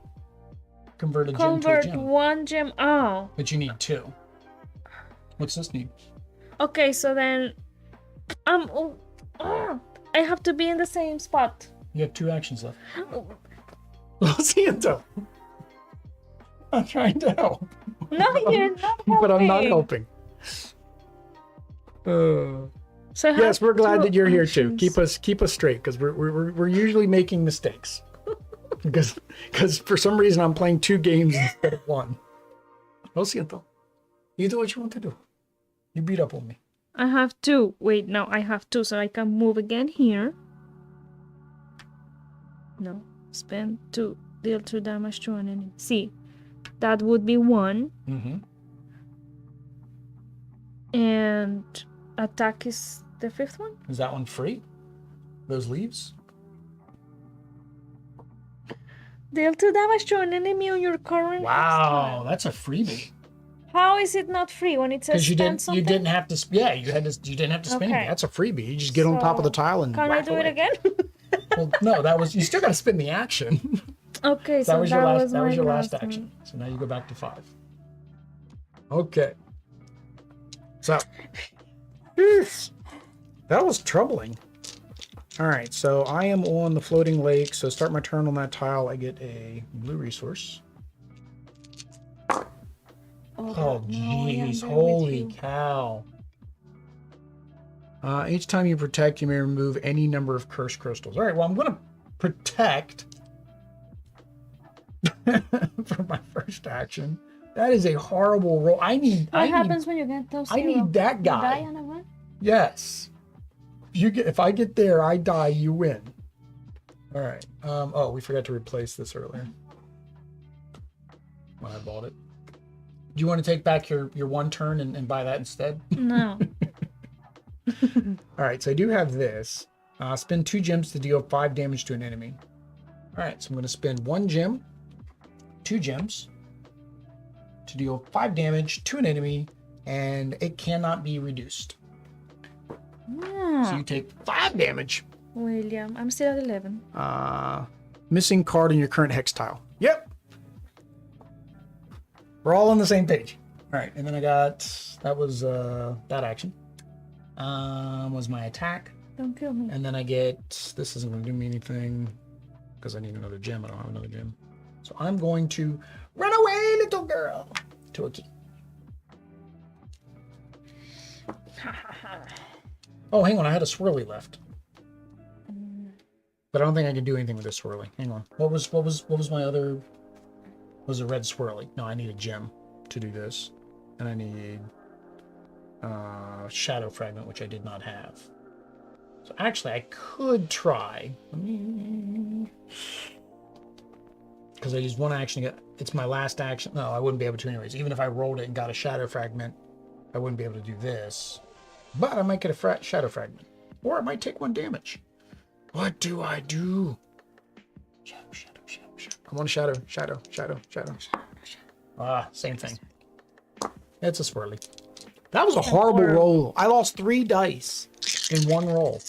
Convert a gem to a convert gem. 1 gem. Oh, But you need 2. What's this need? okay. So then, I have to be in the same spot. You have 2 actions left. Lo siento. I'm trying to help. No, you're not But I'm not helping. helping. So I Yes, have we're glad 2 that you're here too. actions. Keep us straight because we're usually making mistakes. Because for some reason I'm playing 2 games instead of 1. Lo siento. You do what you want to do. You beat up on me. I have 2. Wait, no, I have 2, so I can move again here. No, spend 2. deal 2 damage to an enemy. See, that would be 1. Mm-hmm. And attack is the 5th one? Is that one free? Those leaves? Deal 2 damage to an enemy on your current Wow, hex that's a freebie. How is it not free when it says Because spend you didn't have to. Yeah, you didn't have to spend Okay. anything. That's a freebie. You just get on top of the tile and. Can I whack do away. it again? Well, no, that was. You still got to spend the action. Okay, That was your last. That my was your last one. action. So now you go back to 5. Okay. So. That was troubling. All right, so I am on the floating lake. So start my turn on that tile. I get a blue resource. Oh, jeez. Holy cow. Each time you protect, you may remove any number of cursed crystals. All right, well, I'm going to protect for my first action. That is a horrible roll. What happens when you get those? I need that You guy. die on a one? Yes. If I get there, I die, you win. All right. Oh, we forgot to replace this earlier when I bought it. Do you want to take back your 1 turn and buy that instead? No. All right, so I do have this. Spend 2 gems to deal 5 damage to an enemy. All right, so I'm going to spend 1 gem, 2 gems to deal 5 damage to an enemy, and it cannot be reduced. Yeah. So you take 5 damage. William, I'm still at 11. Missing card in your current hex tile. Yep. We're all on the same page. All right, and then I got, that was that action. Was my attack. Don't kill me. And then I get, this isn't going to do me anything because I need another gem. I don't have another gem. So I'm going to run away, little girl, to a key. Oh, hang on. I had a swirly left. But I don't think I can do anything with this swirly. Hang on. What was my other, was a red swirly? No, I need a gem to do this. And I need shadow fragment, which I did not have. So actually, I could try. Because I used 1 action to get, it's my last action. No, I wouldn't be able to anyways. Even if I rolled it and got a shadow fragment, I wouldn't be able to do this. But I might get a shadow fragment. Or I might take 1 damage. What do I do? Shadow. I want a shadow. Ah, same thing. It's a swirly. That was a horrible roll. I lost 3 dice in 1 roll.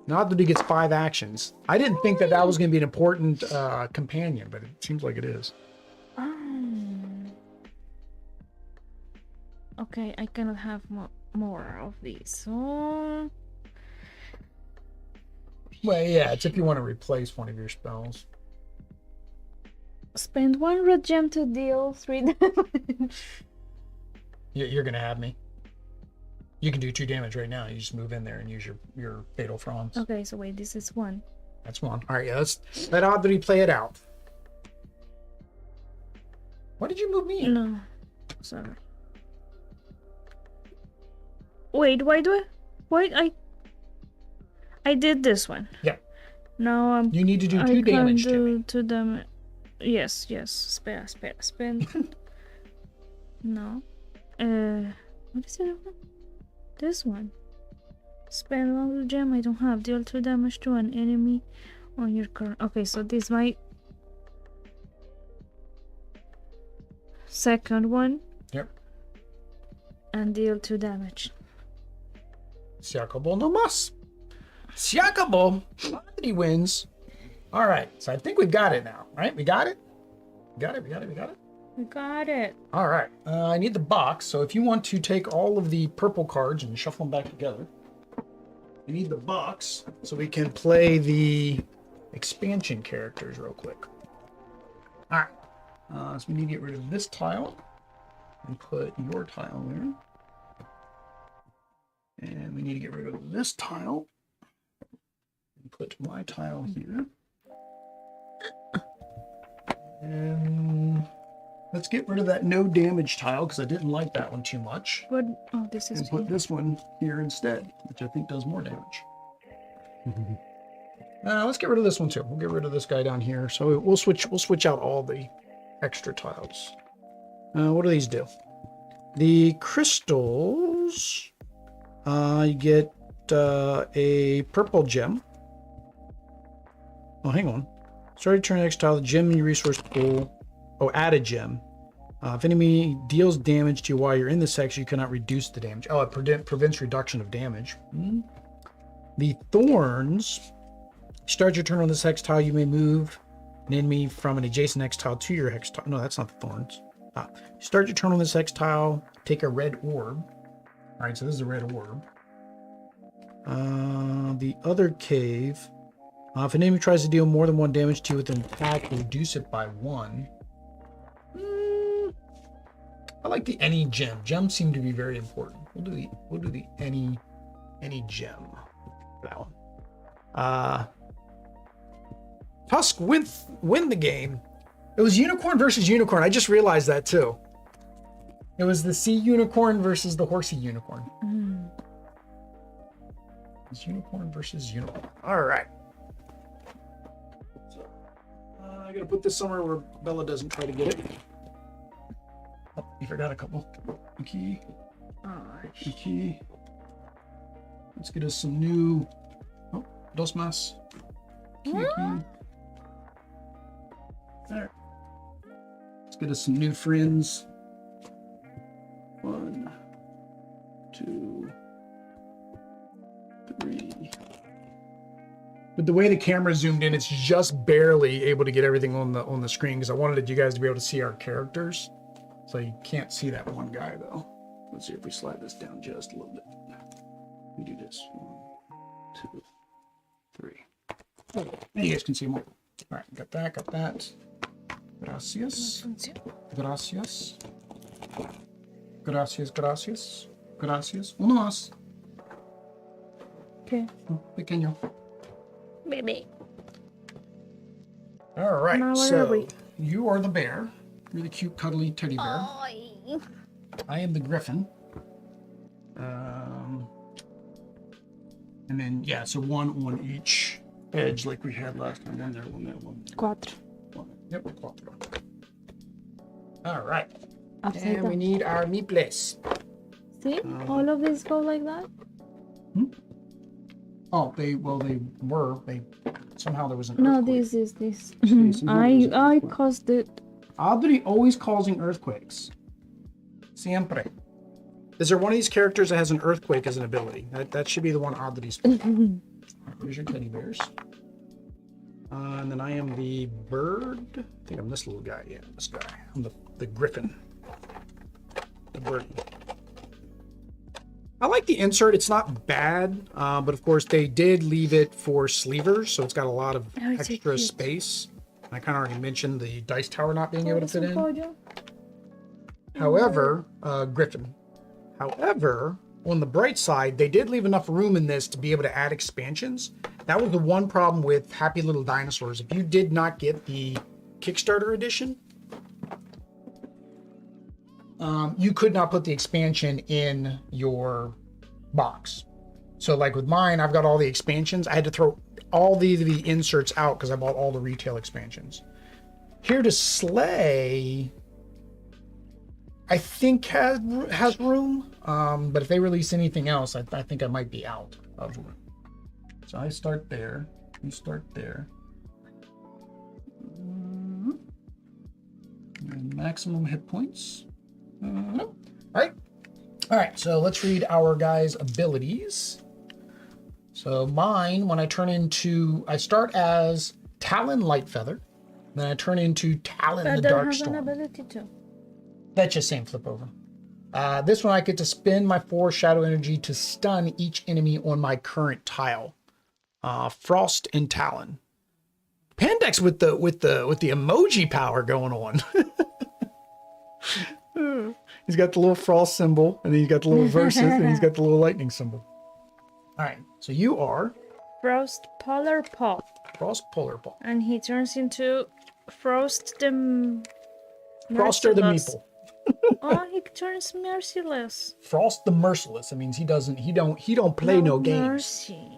Not that he gets 5 actions. I didn't think that was going to be an important companion, but it seems like it is. Okay, I cannot have more of these. So... Well, yeah, it's if you want to replace one of your spells. Spend 1 red gem to deal 3 damage. You're going to have me. You can do 2 damage right now. You just move in there and use your Fatal Fronds. Okay, so wait, this is 1. That's 1. All right, yeah, let's let Audrey play it out. Why did you move me in? No, sorry. Wait, why do I... Wait, I did this one. Yeah. Now I'm... You need to do 2 damage, I can Jimmy. do 2 damage. Yes. Spend. No. What is it? This one. Spend 1 gem I don't have. Deal 2 damage to an enemy on your current. Okay, so this might. Second one. Yep. And deal 2 damage. Se acabou no mas. Se acabou. Audrey wins. All right, so I think we've got it now, right? We got it? We got it. We got it. All right, I need the box. So if you want to take all of the purple cards and shuffle them back together, you need the box so we can play the expansion characters real quick. All right, so we need to get rid of this tile and put your tile there. And we need to get rid of this tile and put my tile here. And let's get rid of that no damage tile because I didn't like that one too much. What? Oh, this is. And put this one here instead, which I think does more damage. Let's get rid of this one too. We'll get rid of this guy down here. So we'll switch out all the extra tiles. What do these do? The crystals, you get a purple gem. Oh, hang on. Start your turn next tile, the gem in your resource pool. Oh, add a gem. If enemy deals damage to you while you're in this section, you cannot reduce the damage. Oh, it prevents reduction of damage. The thorns. Start your turn on this hex tile. You may move an enemy from an adjacent hex tile to your hex tile. No, that's not the thorns. Start your turn on this hex tile. Take a red orb. All right, so this is a red orb. The other cave. If an enemy tries to deal more than 1 damage to you with an attack, reduce it by 1. I like the any gem. Gems seem to be very important. We'll do the any gem. That one. Tusk win the game. It was unicorn versus unicorn. I just realized that too. It was the sea unicorn versus the horsey unicorn. It's unicorn versus unicorn. All right. So, I gotta put this somewhere where Bella doesn't try to get it. Oh, you forgot a couple. Key. Key. Let's get us some new. Oh, dos más. Key. There. Let's get us some new friends. 1, 2, 3. With the way the camera zoomed in, it's just barely able to get everything on the screen because I wanted you guys to be able to see our characters. So you can't see that one guy though. Let's see if we slide this down just a little bit. We do this. 1, 2, 3. Oh, and you guys can see more. All right, got that. Gracias. Gracias. Gracias. Uno más. Okay. Pequeño. Baby. All right, Now where so are we? you are the bear. You're the cute, cuddly teddy bear. Oh. I am the griffin. And then, yeah, so 1 on each edge like we had last time. 1 there, 1 there, 1 there. Cuatro. Yep, cuatro. All right. Upside And we down. need our meeples. See? All of these go like that? Oh, they were. Somehow there was an No, earthquake. this is this. somehow there was an I earthquake. caused it. Audrey always causing earthquakes. Siempre. Is there one of these characters that has an earthquake as an ability? That should be the one Audrey's. There's your teddy bears. And then I am the bird. I think I'm this little guy. Yeah, this guy. I'm the griffin. The bird. I like the insert. It's not bad, but of course they did leave it for sleevers, so it's got a lot of Oh, it's so extra cute. space. I kind of already mentioned the dice tower not being able to fit in. Pollo. However, Griffin. However, on the bright side, they did leave enough room in this to be able to add expansions. That was the one problem with Happy Little Dinosaurs. If you did not get the Kickstarter edition, you could not put the expansion in your box. So like with mine, I've got all the expansions. I had to throw all the inserts out because I bought all the retail expansions. Here to Slay, I think has room, but if they release anything else, I think I might be out of room. So I start there. You start there. And maximum hit points. Nope. All right. So let's read our guys' abilities. So mine, when I start as Talon Lightfeather, then I turn into Talon the But don't have an Darkstorm. ability to. That's just saying flip over. This one I get to spend my 4 shadow energy to stun each enemy on my current tile. Frost and Talon. Pandex with the emoji power going on. He's got the little frost symbol, and then he's got the little verses, and he's got the little lightning symbol. All right, so you are Frost Polar Paw. Frost Polar Paw. And he turns into Frost the Froster the Merciless. Meeple. Oh, he turns merciless. Frost the Merciless. That means he don't play no games. Mercy.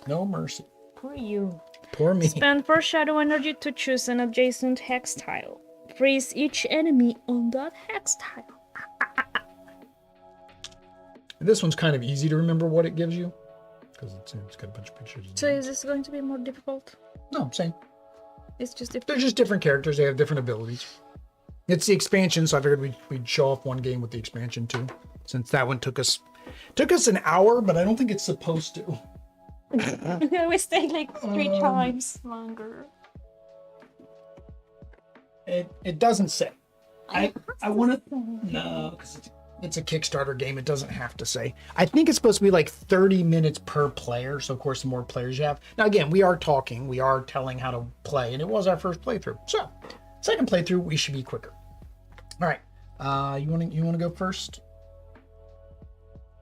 No mercy. Poor you. Poor me. Spend 4 shadow energy to choose an adjacent hex tile. Freeze each enemy on that hex tile. This one's kind of easy to remember what it gives you. Because it's got a bunch of pictures. So is this going to be more difficult? No, same. It's just They're just different characters. They have different abilities. It's the expansion, so I figured we'd show off one game with the expansion too. Since that one took us an hour, but I don't think it's supposed to. We stayed like 3 times longer. It doesn't say. I want to no, because it's a Kickstarter game. It doesn't have to say. I think it's supposed to be like 30 minutes per player. So of course, the more players you have. Now again, we are telling how to play, and it was our first playthrough. So second playthrough, we should be quicker. All right, you want to go first?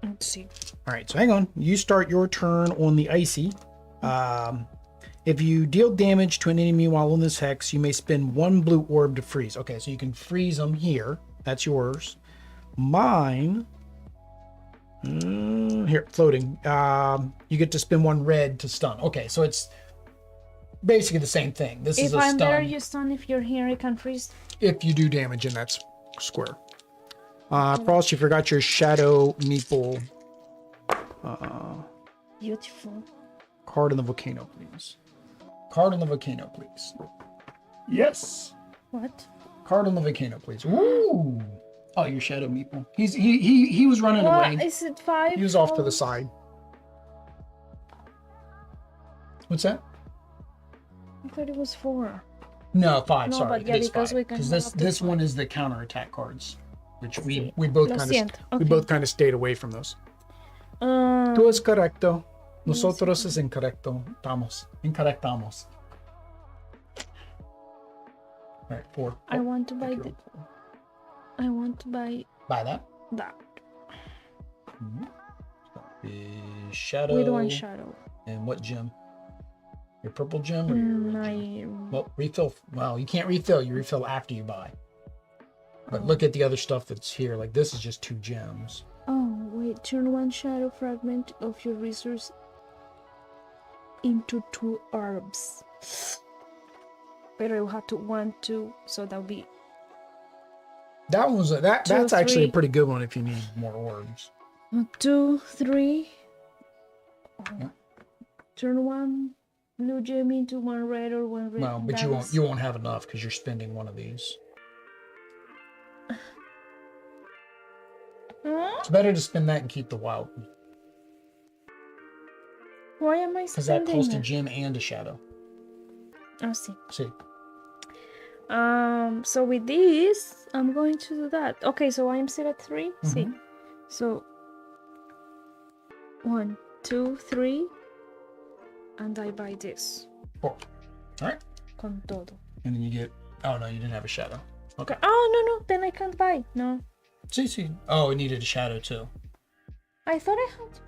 Let's see. All right, so hang on. You start your turn on the icy. If you deal damage to an enemy while on this hex, you may spend 1 blue orb to freeze. Okay, so you can freeze them here. That's yours. Mine, here, floating. You get to spend 1 red to stun. Okay, so it's basically the same thing. This is a stun. If I'm there, you stun. If you're here, you can freeze. If you do damage in that square. Frost, you forgot your shadow meeple. Beautiful. Card in the volcano, please. Card in the volcano, please. Yes. What? Card on the volcano, please. Ooh. Oh, your shadow meeple. He was running away. Is it 5? He was off to the side. What's that? I thought it was 4. No, 5. No, sorry, but yeah, it is because 5. we can. Because this one is the counterattack cards, which we both kind of stayed away from those. Tú es correcto. Nosotros es incorrecto. Incorrectamos. All right, 4. I want to buy the. I want to buy that. Mm-hmm. Shadow. With 1 shadow. And what gem? Your purple gem or your red gem? Well, refill. Well, you can't refill. You refill after you buy. But look at the other stuff that's here. Like this is just 2 gems. Oh wait! Turn 1 shadow fragment of your resource into 2 orbs. But I will have to 1, 2, so that'll be. That was that's actually a pretty good one if you need more orbs. 2, 3. Yeah. Turn 1 blue gem into 1 red or 1 red. No, but you won't have enough because you're spending 1 of these. It's better to spend that and keep the wild one. Why am I spending? Because that costs a gem and a shadow. Oh, see. See. So with this, I'm going to do that. Okay, so I'm still at 3. Mm-hmm. See. So 1, 2, 3, and I buy this. 4. All right. Con todo. And then you get. Oh no, you didn't have a shadow. Okay. Oh no, then I can't buy. No. See. Oh, it needed a shadow too. I thought I had.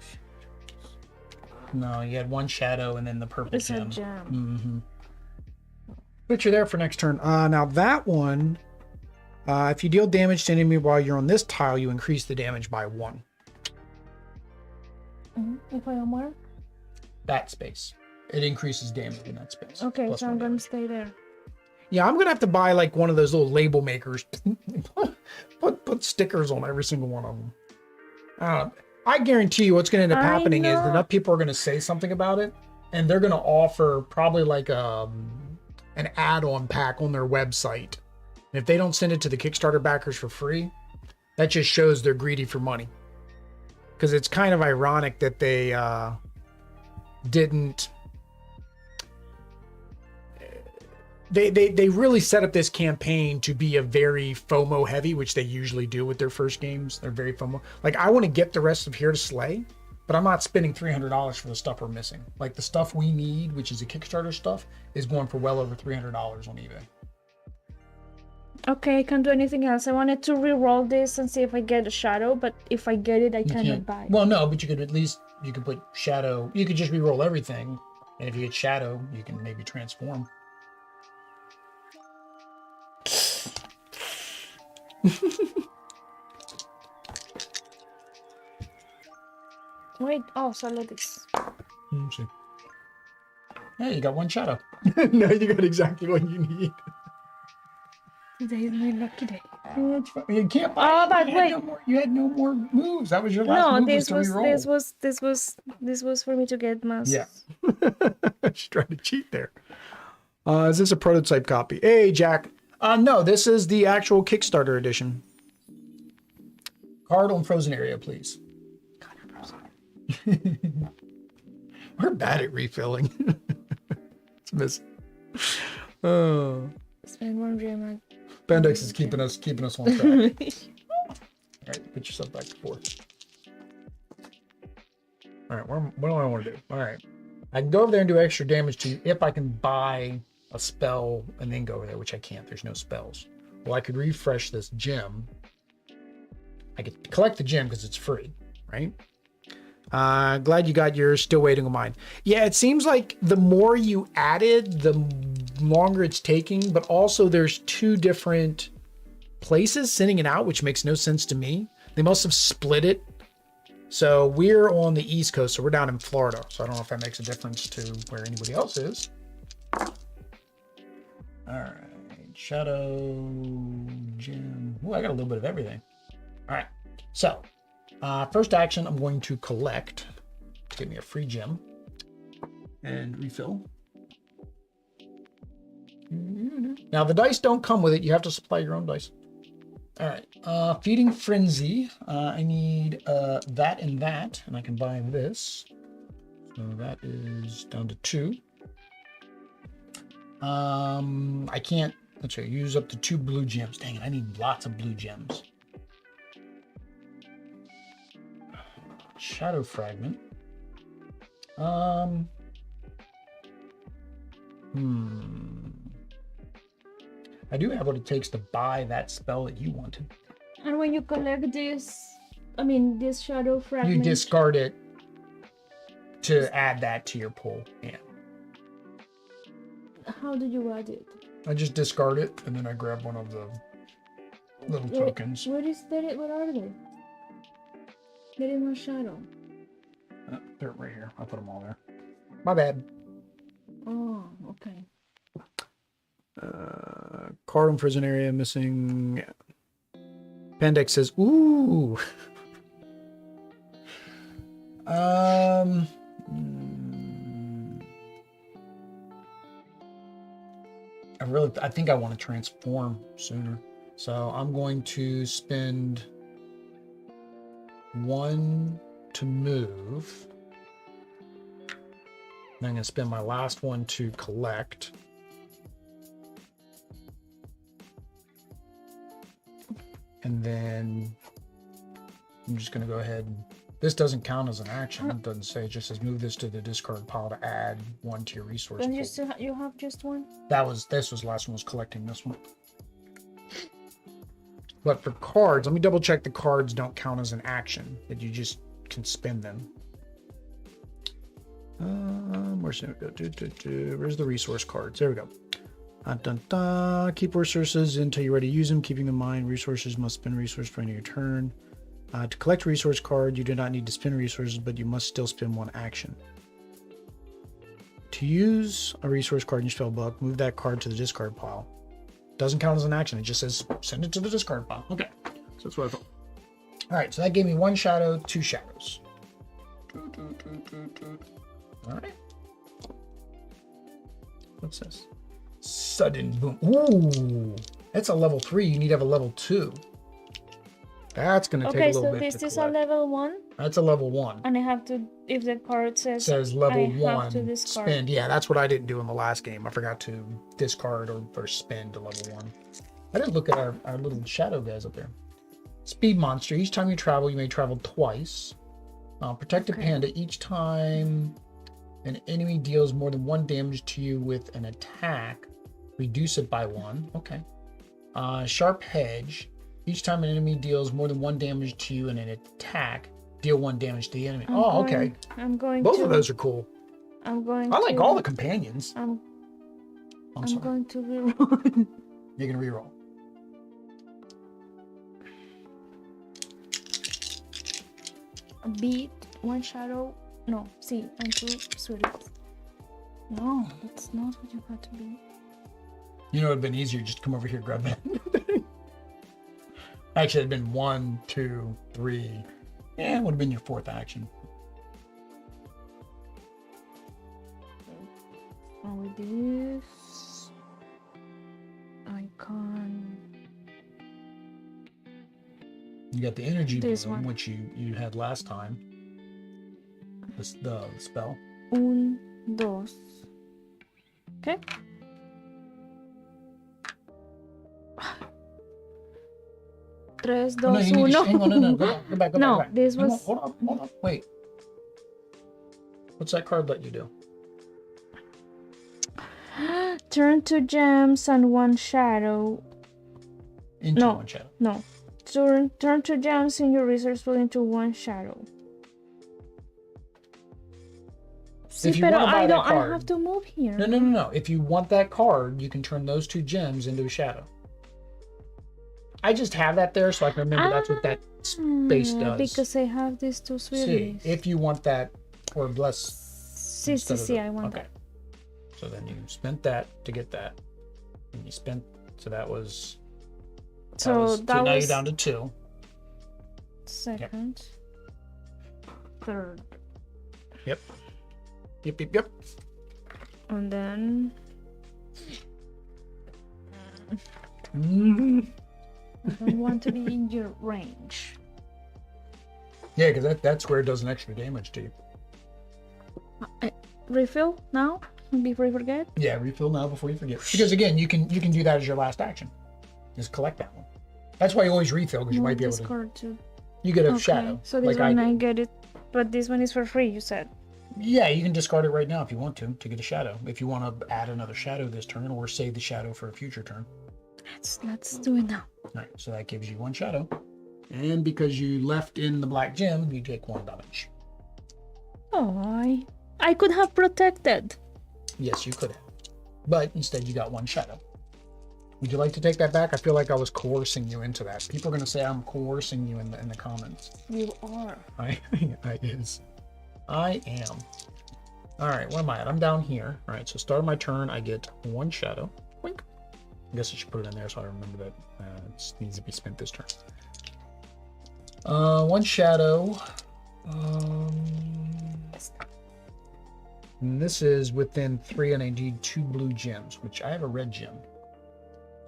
No, you had 1 shadow and then the purple gem. It's a gem. Mm-hmm. But you're there for next turn. Now that one, if you deal damage to an enemy while you're on this tile, you increase the damage by 1. If I am where? That space. It increases damage in that space. Okay, so I'm gonna stay there. Yeah, I'm gonna have to buy like one of those little label makers. put stickers on every single one of them. I guarantee you what's gonna end up happening is enough people are gonna say something about it, and they're gonna offer probably like an add-on pack on their website. And if they don't send it to the Kickstarter backers for free, that just shows they're greedy for money. Because it's kind of ironic that they didn't. They really set up this campaign to be a very FOMO heavy, which they usually do with their first games. They're very FOMO. Like, I want to get the rest of Here to Slay, but I'm not spending $300 for the stuff we're missing. Like, the stuff we need, which is the Kickstarter stuff, is going for well over $300 on eBay. Okay, I can't do anything else. I wanted to re-roll this and see if I get a shadow, but if I get it, I cannot buy. Well, no, but you could at least, you could put shadow. You could just re-roll everything, and if you get shadow, you can maybe transform. Wait, solo this. Let's see. Hey, you got one shadow. No, you got exactly what you need. Today is my lucky day. You can't buy. Oh, but wait. You had no more moves. That was your last No, move. this To was reroll. this was for me to get mass. Yeah. She's trying to cheat there. Is this a prototype copy? Hey, Jack. No, this is the actual Kickstarter edition. Card on frozen area, please. We're bad at refilling. It's missing. Oh. Spend one gem. Pendex is keeping us on track. All right, put yourself back to 4. All right, what do I want to do? All right, I can go over there and do extra damage to you if I can buy a spell and then go over there, which I can't. There's no spells. Well, I could refresh this gem. I could collect the gem because it's free, right? Glad you got yours. Still waiting on mine. Yeah, it seems like the more you added, the longer it's taking, but also there's 2 different places sending it out, which makes no sense to me. They must have split it. So we're on the East Coast, so we're down in Florida. So I don't know if that makes a difference to where anybody else is. All right, Shadow Gem. Oh, I got a little bit of everything. All right, so first action, I'm going to collect to give me a free gem and refill. Now the dice don't come with it. You have to supply your own dice. All right, Feeding Frenzy. I need that and that, and I can buy this. So that is down to 2. I can't, let's see, use up to 2 blue gems. Dang it, I need lots of blue gems. Shadow Fragment. I do have what it takes to buy that spell that you wanted. And when you collect this, this shadow fragment, You discard it to add that to your pool. Yeah. How do you add it? I just discard it and then I grab one of the little tokens. Where is that? What are they? They're in my shadow. They're right here. I put them all there. My bad. Oh, okay. Card in prison area missing. Pendex says, ooh. I think I want to transform sooner. So I'm going to spend 1 to move. And I'm going to spend my last 1 to collect. And then I'm just going to go ahead and this doesn't count as an action. It doesn't say, it just says move this to the discard pile to add 1 to your resource Then pool. you have just 1? This was the last one, was collecting this one. But for cards, let me double check the cards don't count as an action, that you just can spend them. Where's it go? Where's the resource cards? There we go. Keep resources until you're ready to use them. Keeping in mind, resources must spend resource for your turn. To collect a resource card, you do not need to spend resources, but you must still spend 1 action. To use a resource card in your spell book, move that card to the discard pile. Doesn't count as an action. It just says send it to the discard pile. Okay, so that's what I thought. All right, so that gave me 1 shadow, 2 shadows. All right. What's this? Sudden boom. Ooh, that's a level 3. You need to have a level 2. That's going to take a little bit. Okay, so this is a level 1? That's a level 1. And I have to, if the card says level I 1, have to discard. spend. Yeah, that's what I didn't do in the last game. I forgot to discard or spend to level 1. I didn't look at our little shadow guys up there. Speed monster. Each time you travel, you may travel twice. Protected panda. Each time an enemy deals more than 1 damage to you with an attack, reduce it by 1. Okay. Sharp hedge. Each time an enemy deals more than 1 damage to you in an attack, deal 1 damage to the enemy. Okay. I'm going Both to... of those are cool. I like all the companions. I'm sorry. going to reroll. You can reroll. A beat, 1 shadow. No, see, and 2 sweet. No, that's not what you got to be. You know, it would have been easier just to come over here, grab that. Actually, it'd been 1, 2, 3. Yeah, it would have been your 4th action. And with this, I can. You got the energy This bloom, one. which you had last time. The spell. 1, 2. Okay. Tres, Oh, no, dos, you need to, uno. hang on, no, go back, go No, back. this Hang on, was. hold on, wait. What's that card let you do? Turn 2 gems and 1 shadow. Into No. 1 shadow. No. Turn 2 gems in your resource pool into 1 shadow. Sí, If you pero want to buy I that don't. I card, have to move here. No. If you want that card, you can turn those 2 gems into a shadow. I just have that there so I can remember that's what that space does. Because I have these 2 swirlies. See, if you want that, or bless. See, I want that. So then you spent that to get that. And you spent, so that was. So now you're down to 2. Second. Third. Yep. And then. I don't want to be in your range. Yeah, because that's where it does an extra damage to you. Refill now before you forget. Yeah, refill now before you forget. Because again, you can do that as your last action. Just collect that one. That's why you always refill, because you might be able to. Discard too. You get a shadow. So this like one I get it, but this one is for free. You said. Yeah, you can discard it right now if you want to get a shadow. If you want to add another shadow this turn, or save the shadow for a future turn. Let's do it now. All right, so that gives you 1 shadow, and because you left in the black gem, you take 1 damage. Oh, I could have protected. Yes, you could have, but instead you got 1 shadow. Would you like to take that back? I feel like I was coercing you into that. People are going to say I'm coercing you in the comments. You are. I am. All right, where am I at? I'm down here. All right, so start of my turn, I get 1 shadow. Wink. I guess I should put it in there so I remember that it needs to be spent this turn. 1 shadow. And this is within 3, and I need 2 blue gems, which I have a red gem.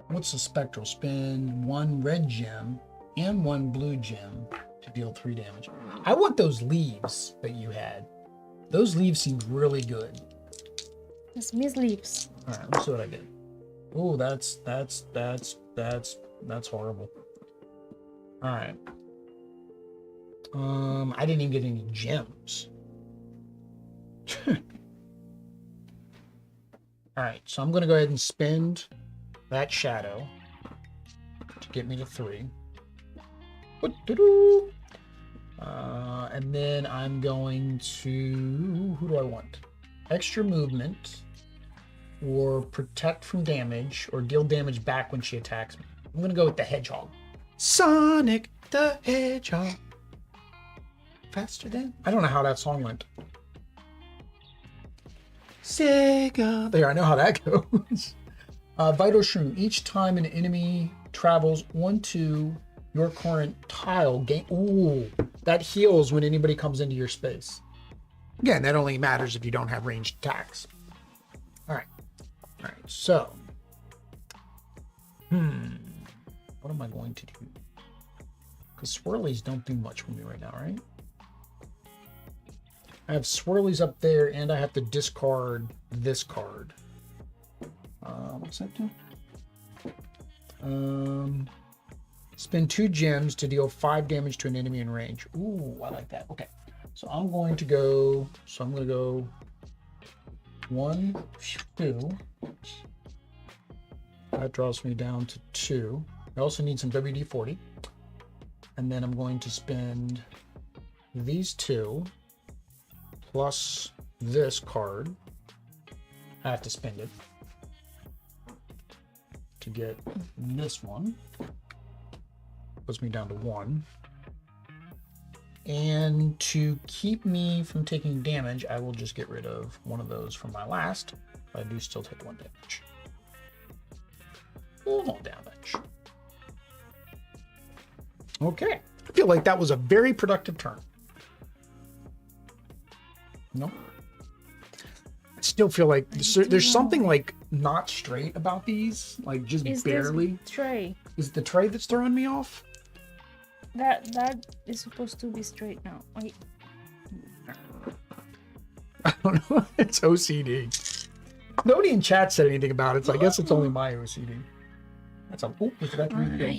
What's the spectral? Spend 1 red gem and 1 blue gem to deal 3 damage. I want those leaves that you had. Those leaves seem really good. It's Miss Leaves. All right, let's see what I get. Oh, that's horrible. All right. I didn't even get any gems. All right, so I'm going to go ahead and spend that shadow to get me to 3. And then I'm going to, who do I want? Extra movement, or protect from damage, or deal damage back when she attacks me. I'm going to go with the hedgehog. Sonic the Hedgehog. Faster than? I don't know how that song went. Sega. There, I know how that goes. Vital Shroom. Each time an enemy travels 1 to your current tile, gain. Ooh, that heals when anybody comes into your space. Again, that only matters if you don't have ranged attacks. All right. So, what am I going to do? Because swirlies don't do much for me right now, right? I have swirlies up there, and I have to discard this card. What's that do? Spend 2 gems to deal 5 damage to an enemy in range. Ooh, I like that. Okay, so I'm going to go. 1, 2. That draws me down to 2. I also need some WD-40, and then I'm going to spend these 2 plus this card. I have to spend it to get this one. Puts me down to 1. And to keep me from taking damage, I will just get rid of one of those from my last. But I do still take 1 damage. 1 damage. Okay. I feel like that was a very productive turn. No? I still feel like there's something like not straight about these. Like just barely. This tray. Is it the tray that's throwing me off? That is supposed to be straight now. Wait. I don't know. It's OCD. Nobody in chat said anything about it, so I guess it's only my OCD. That's a. Oh, we forgot to refill.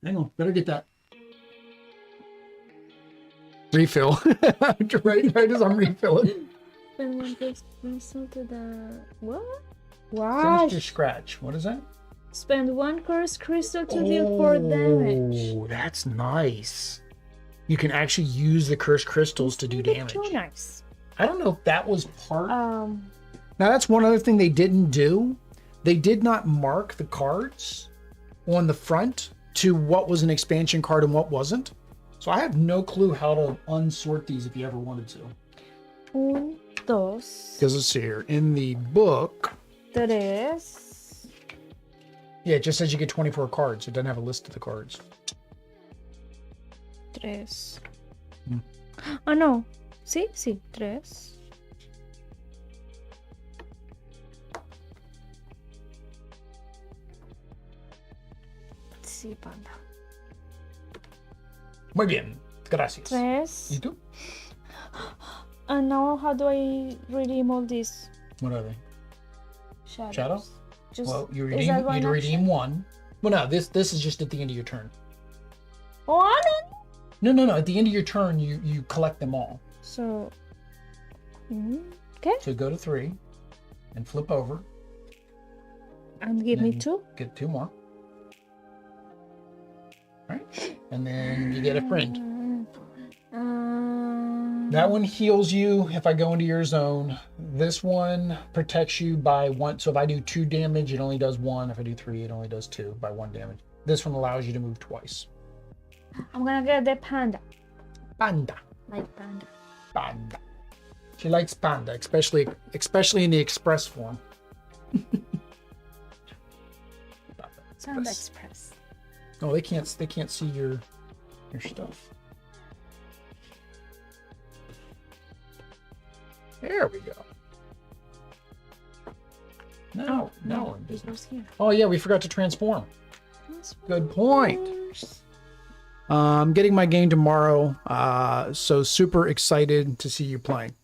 Hang on, better get that. Refill. right as I'm refilling. Spend 1 crystal to the what? Wow. Sinister scratch. What is that? Spend 1 cursed crystal to deal 4 damage. Oh, that's nice. You can actually use the cursed crystals to do damage. Too nice. I don't know if that was part. Um. Now that's one other thing they didn't do. They did not mark the cards on the front to what was an expansion card and what wasn't. So I have no clue how to unsort these if you ever wanted to. 1, 2. Because let's see here. In the book. 3. Yeah, it just says you get 24 cards. It doesn't have a list of the cards. 3. Oh no. Sí, 3. Sí, panda. Muy bien. Gracias. 3. ¿Y tú? And now how do I redeem all these What are they? shadows? Shadow? Just, Well, you is that one redeem action? 1. Well, no, this is just at the end of your turn. Oh, No. At the end of your turn, you collect them all. so. Okay. So go to 3 and flip over. And give me Then 2. Get 2 more. Right? And then you get a friend. That one heals you if I go into your zone. This one protects you by 1. So if I do 2 damage, it only does 1. If I do 3, it only does 2 by 1 damage. This one allows you to move twice. I'm gonna get the panda. Panda. Like panda. Panda. She likes panda, especially in the express form. Panda Express. Oh, they can't see your stuff. There we go. No. It goes here. Oh yeah, we forgot to transform. Good point. I'm getting my game tomorrow, so super excited to see you playing.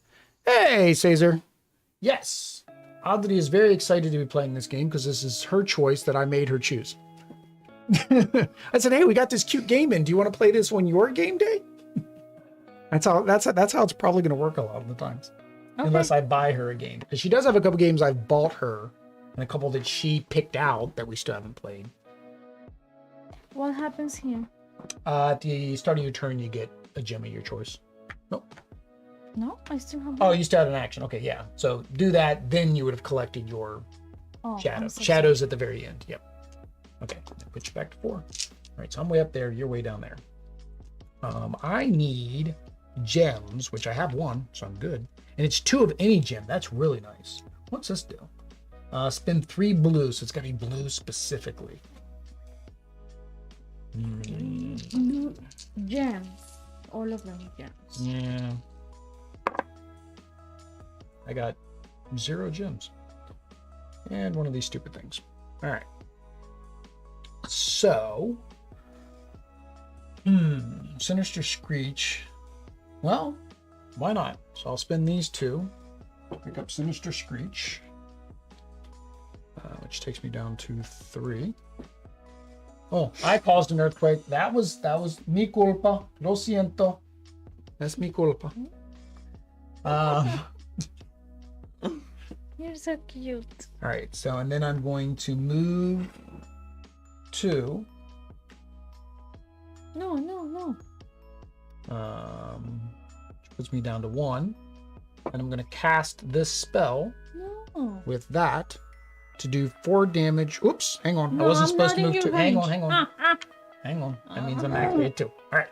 Hey, Caesar. Yes, Audrey is very excited to be playing this game because this is her choice that I made her choose. I said, hey, we got this cute game in. Do you want to play this on your game day? That's how it's probably going to work a lot of the times. Okay. Unless I buy her a game. Because she does have a couple games I've bought her and a couple that she picked out that we still haven't played. What happens here? At the start of your turn, you get a gem of your choice. Nope. No, I still have. Oh, you still had an action. Okay, yeah. So do that, then you would have collected your shadows. So shadows at the very end. Yep. Okay, put you back to 4. All right, so I'm way up there. You're way down there. I need gems, which I have 1, so I'm good. And it's 2 of any gem. That's really nice. What's this do? Spend 3 blue, so it's got to be blue specifically. Gems. All of them gems. Yeah. I got 0 gems. And one of these stupid things. All right. So, Sinister Screech. Well, why not? So I'll spend these 2. Pick up Sinister Screech, which takes me down to 3. Oh, I caused an earthquake. That was mi culpa. Lo siento. That's mi culpa. You're so cute. All right. So, and then I'm going to move 2. No. Which puts me down to 1. And I'm going to cast this spell with that to do 4 damage. Oops, hang on. No, I wasn't I'm supposed to not move in 2. your Hang range. on. Hang on. That means I'm activated too. All right.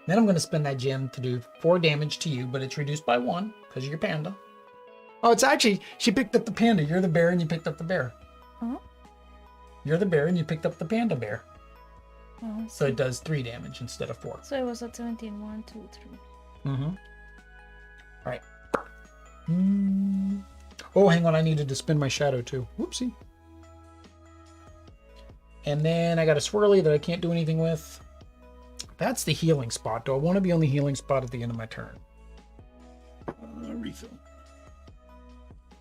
Then I'm going to spend that gem to do 4 damage to you, but it's reduced by 1 because you're panda. Oh, it's actually, she picked up the panda. You're the bear and you picked up the bear. Huh? You're the bear and you picked up the panda bear. Oh, So it does 3 damage instead of 4. So it was at 17. 1, 2, 3. Mm-hmm. All right. Oh, hang on. I needed to spin my shadow too. Whoopsie. And then I got a swirly that I can't do anything with. That's the healing spot. Do I want to be on the healing spot at the end of my turn? Refill.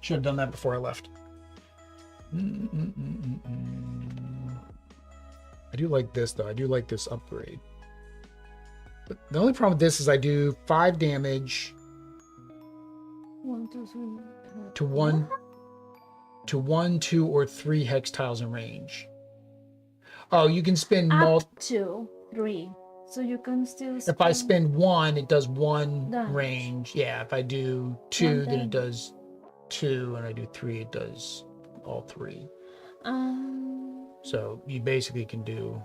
Should have done that before I left. I do like this, though. I do like this upgrade. But the only problem with this is I do 5 damage 1, 2, 3. to 1, 2, or 3 hex tiles in range. Oh, you can spend Up to 3. So you can still If I spend 1, it does 1 damage. range. Yeah, if I do 2, then it damage. does 2, and I do 3, it does all 3. So you basically can do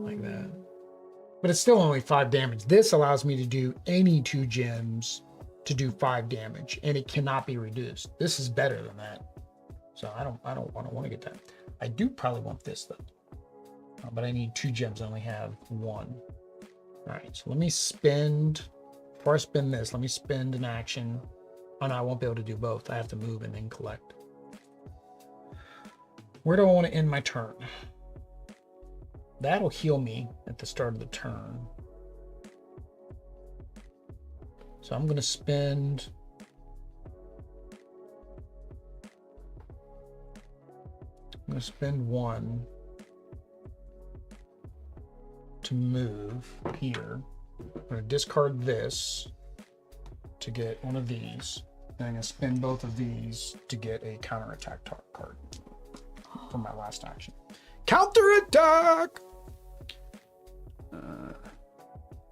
like that. But it's still only 5 damage. This allows me to do any 2 gems to do 5 damage, and it cannot be reduced. This is better than that. So I don't want to get that. I do probably want this though. But I need 2 gems. I only have 1. All right, so let me spend, before I spend this, let me spend an action. Oh no, I won't be able to do both. I have to move and then collect. Where do I want to end my turn? That'll heal me at the start of the turn. So I'm going to spend... I'm going to spend 1 to move here. I'm going to discard this to get one of these. And I'm going to spend both of these to get a counterattack card for my last action. Counterattack!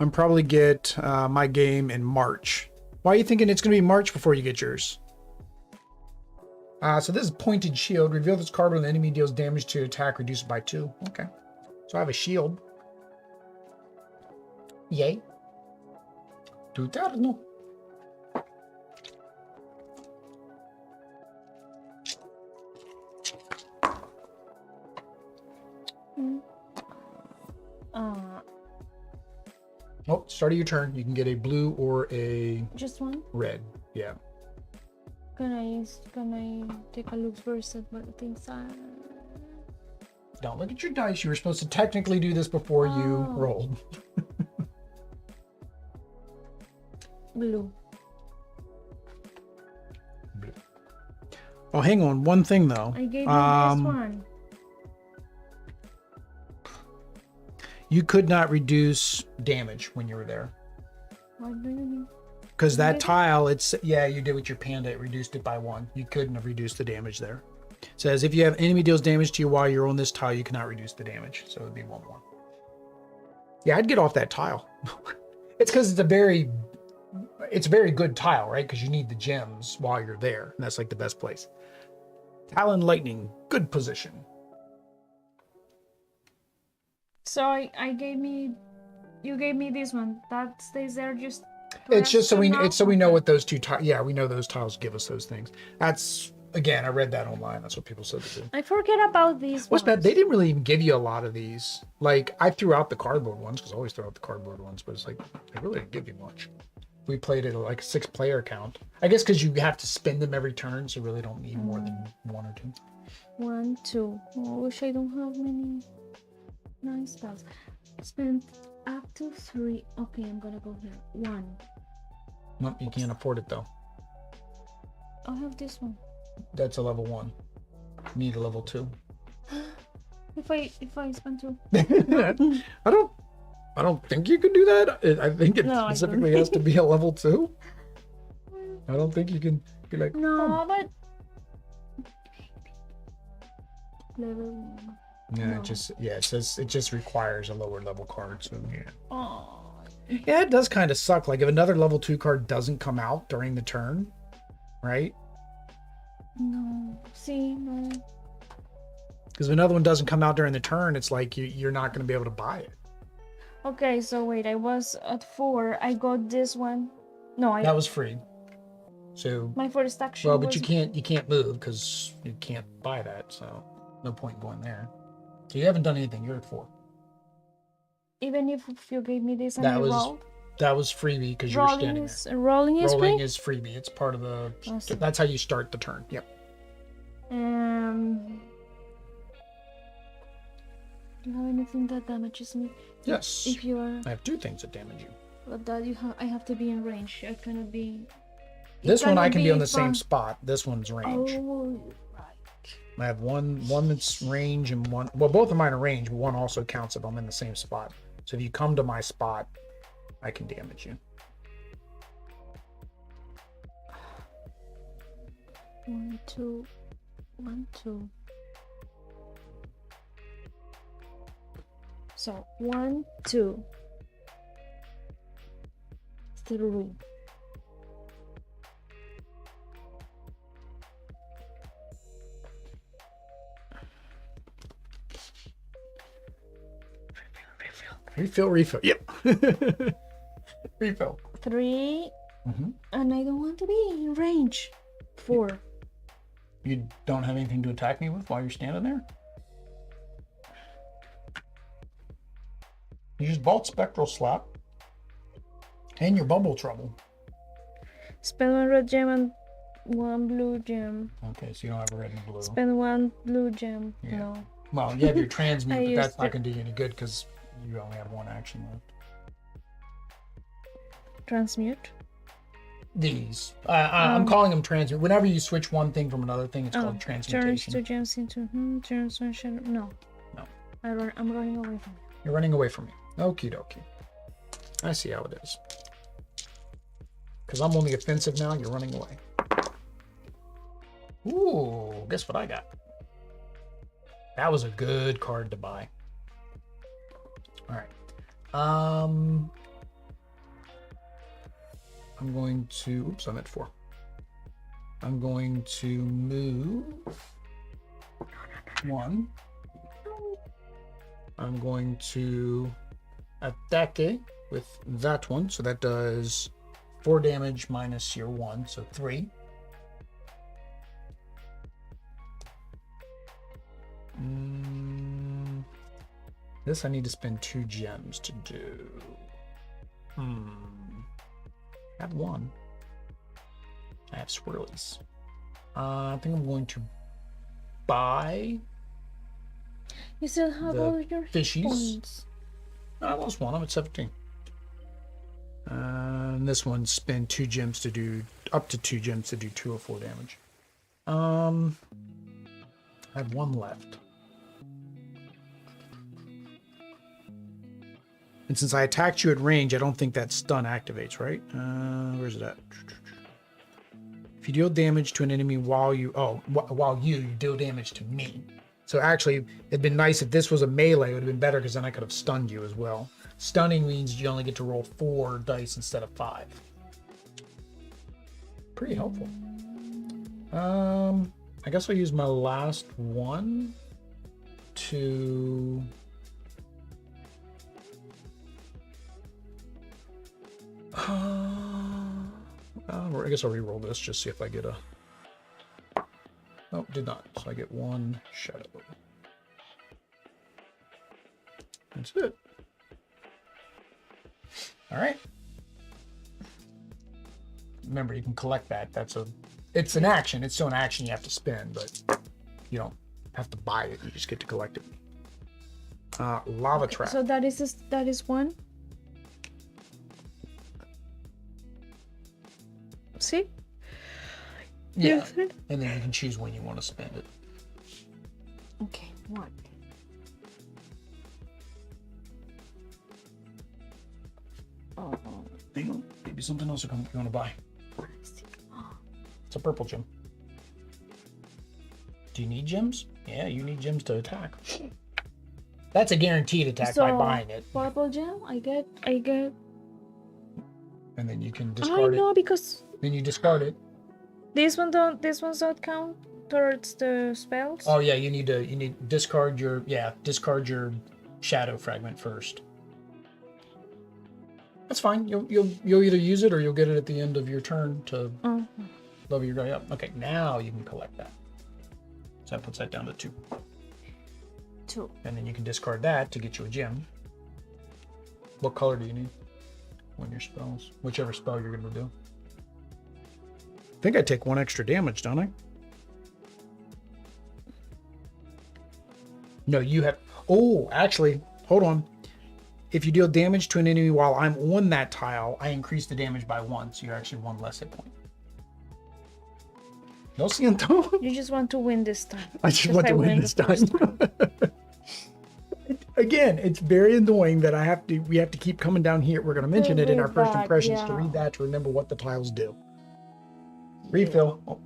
I'm probably get my game in March. Why are you thinking it's going to be March before you get yours? So this is Pointed Shield. Reveal this card when the enemy deals damage to attack, reduce it by 2. Okay. So I have a shield. Yay. Tutarno. Oh, start of your turn. You can get a blue or a Just 1? red. Yeah. Can I take a look first at what the things are? Don't look at your dice. You were supposed to technically do this before you rolled. Blue. Oh, hang on. One thing though. I gave you this one. You could not reduce damage when you were there. What do you mean? Because that tile, it's, yeah, you did with your panda. It reduced it by 1. You couldn't have reduced the damage there. It says if you have enemy deals damage to you while you're on this tile, you cannot reduce the damage. So it would be 1/1. Yeah, I'd get off that tile. It's because it's a very good tile, right? Because you need the gems while you're there. And that's like the best place. Talon Lightning, good position. So you gave me this one. That stays there just. It's just so we know what those 2 tiles. Yeah, we know those tiles give us those things. That's, again, I read that online. That's what people said to do. I forget about these. What's bad? They didn't really even give you a lot of these. Like, I threw out the cardboard ones because I always throw out the cardboard ones, but it's like they really didn't give you much. We played it like a 6-player count. I guess because you have to spin them every turn, so you really don't need more than 1 or 2. 1, 2. Oh, I wish I don't have many nice spells. Spend up to 3. Okay, I'm gonna go here. 1. Nope, you can't afford it though. I'll have this one. That's a level 1. Need a level 2. If I spend 2. I don't think you can do that. I think it No, specifically has to be a level 2. I don't think you can be like, No, but level 1. yeah, No. it says it just requires a lower level card. So yeah. Oh. Yeah, it does kind of suck. Like if another level 2 card doesn't come out during the turn, right? No. See, no. Because if another one doesn't come out during the turn, it's like you're not going to be able to buy it. Okay, so wait, I was at 4. I got this one. No, That was free. So my first action well, but was you can't move because you can't buy that. So no point in going there. So you haven't done anything. You're at 4. even if you gave me this and That I was rolled. freebie because you were standing there. Rolling is Rolling free? is freebie. It's part of the. Awesome. That's how you start the turn. Yep. Do you have anything that damages me? Yes. If you are, I have 2 things that damage you. but that I have to be in range. I cannot be. This one I cannot can be on the far- same spot. This one's range. Oh, right. I have one that's range and one. Well, both of mine are range, but one also counts if I'm in the same spot. So if you come to my spot, I can damage you. 1, 2, 1, 2. So 1, 2, 3. Refill. Yep. Refill. 3, Mm-hmm. and I don't want to be in range. 4. You don't have anything to attack me with while you're standing there? You just Bolt Spectral Slap. And your Bubble Trouble. Spend 1 red gem and 1 blue gem. Okay, so you don't have a red and blue. Spend 1 blue gem. Yeah. No. Well, you have your transmute, I but that's used not it. going to do you any good because you only have 1 action left. Transmute. These. I'm calling them transmute. Whenever you switch one thing from another thing, it's called Turns transmutation. 2 gems into. Turns 1 shadow. No. No. I'm running away from you. You're running away from me. Okie dokie. I see how it is. Because I'm only offensive now, you're running away. Ooh, guess what I got? That was a good card to buy. All right. I'm going to, oops, I'm at 4. I'm going to move 1. I'm going to attack with that one. So that does 4 damage minus your 1, so 3. This I need to spend 2 gems to do. I have 1. I have swirlies. I think I'm going to buy. You still have The all your fishies. points. I lost 1. I'm at 17. And this one spend 2 gems to do up to 2 gems to do 2 or 4 damage. I have 1 left. And since I attacked you at range, I don't think that stun activates, right? Where's it at? If you deal damage to an enemy while you deal damage to me. So actually, it'd been nice if this was a melee. It would have been better because then I could have stunned you as well. Stunning means you only get to roll 4 dice instead of 5. Pretty helpful. I guess I'll use my last one to. I guess I'll re-roll this just see if I get a. Nope, did not. So I get 1 shadow. That's it. All right. Remember, you can collect that. It's an action. It's still an action you have to spend, but you don't have to buy it. You just get to collect it. Lava trap. So that is 1. See? Yeah. Yes. And then you can choose when you want to spend it. Okay, 1. Oh, Hang on. Maybe something else you want to buy. It's a purple gem. Do you need gems? Yeah, you need gems to attack. That's a guaranteed attack by buying it. Purple gem, I get. And then you can I discard it. know because Then you discard it. these ones don't count towards the spells. Oh yeah, you need discard your shadow fragment first. That's fine. You'll either use it or you'll get it at the end of your turn to Oh. level your guy up. Okay, now you can collect that. So that puts that down to 2. 2. And then you can discard that to get you a gem. What color do you need? When your spells, whichever spell you're going to do. I think I take 1 extra damage, don't I? No, you have. Oh, actually, hold on. If you deal damage to an enemy while I'm on that tile, I increase the damage by 1, so you're actually 1 less hit point. No siento. You just want to win this time. I just want to win this time. Again, it's very annoying that we have to keep coming down here. We're going to mention it in our first impressions to read that to remember what the tiles do. Refill. Oh.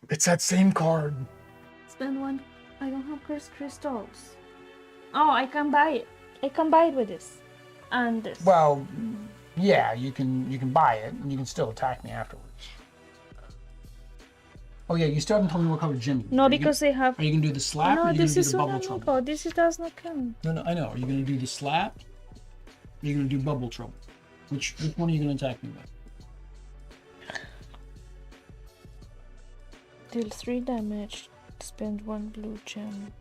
It's that same card. Spend 1. I don't have cursed crystals. Oh, I can buy it. I can buy it with this. And this. Well, yeah, you can buy it and you can still attack me afterwards. Oh yeah, you still haven't told me what color gem you need. No, because they have. Are you gonna do the slap or are No, you gonna this do is the bubble one trouble? amigo. This does not count. No, I know. Are you gonna do the slap? Or are you gonna do bubble trouble? Which one are you gonna attack me with? Deal 3 damage. Spend 1 blue gem.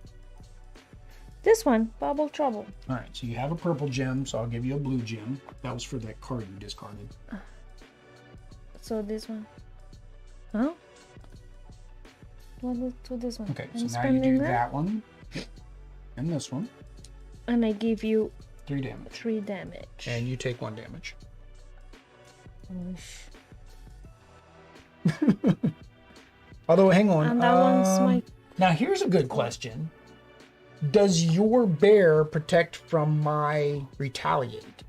This one, bubble trouble. All right, so you have a purple gem, so I'll give you a blue gem. That was for that card you discarded. So this one. Huh? What to this one? Okay, I'm so now you do spending that one. Yep. And this one. And I give you 3 damage. 3 damage. And you take 1 damage. Although, hang on. And that one's my. Now, here's a good question. Does your bear protect from my retaliate?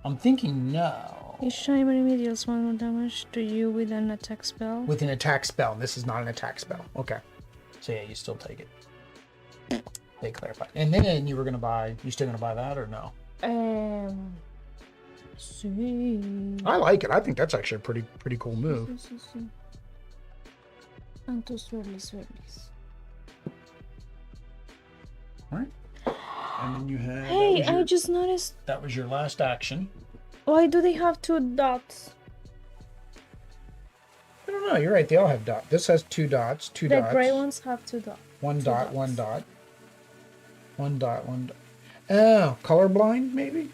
I'm thinking no. Each time enemy deals 1 more damage to you with an attack spell. With an attack spell. This is not an attack spell. Okay. So yeah, you still take it. They clarified. And then you still gonna buy that or no? See. I like it. I think that's actually a pretty cool move. Sí. And 2 swirlies. All right. And then you have. Hey, I just noticed. That was your last action. Why do they have 2 dots? I don't know. You're right. They all have dots. This has 2 dots. Two The dots. gray ones have 2 dots. 1 2 dot. dots. 1 dot. 1 dot. 1 dot. Oh, colorblind maybe.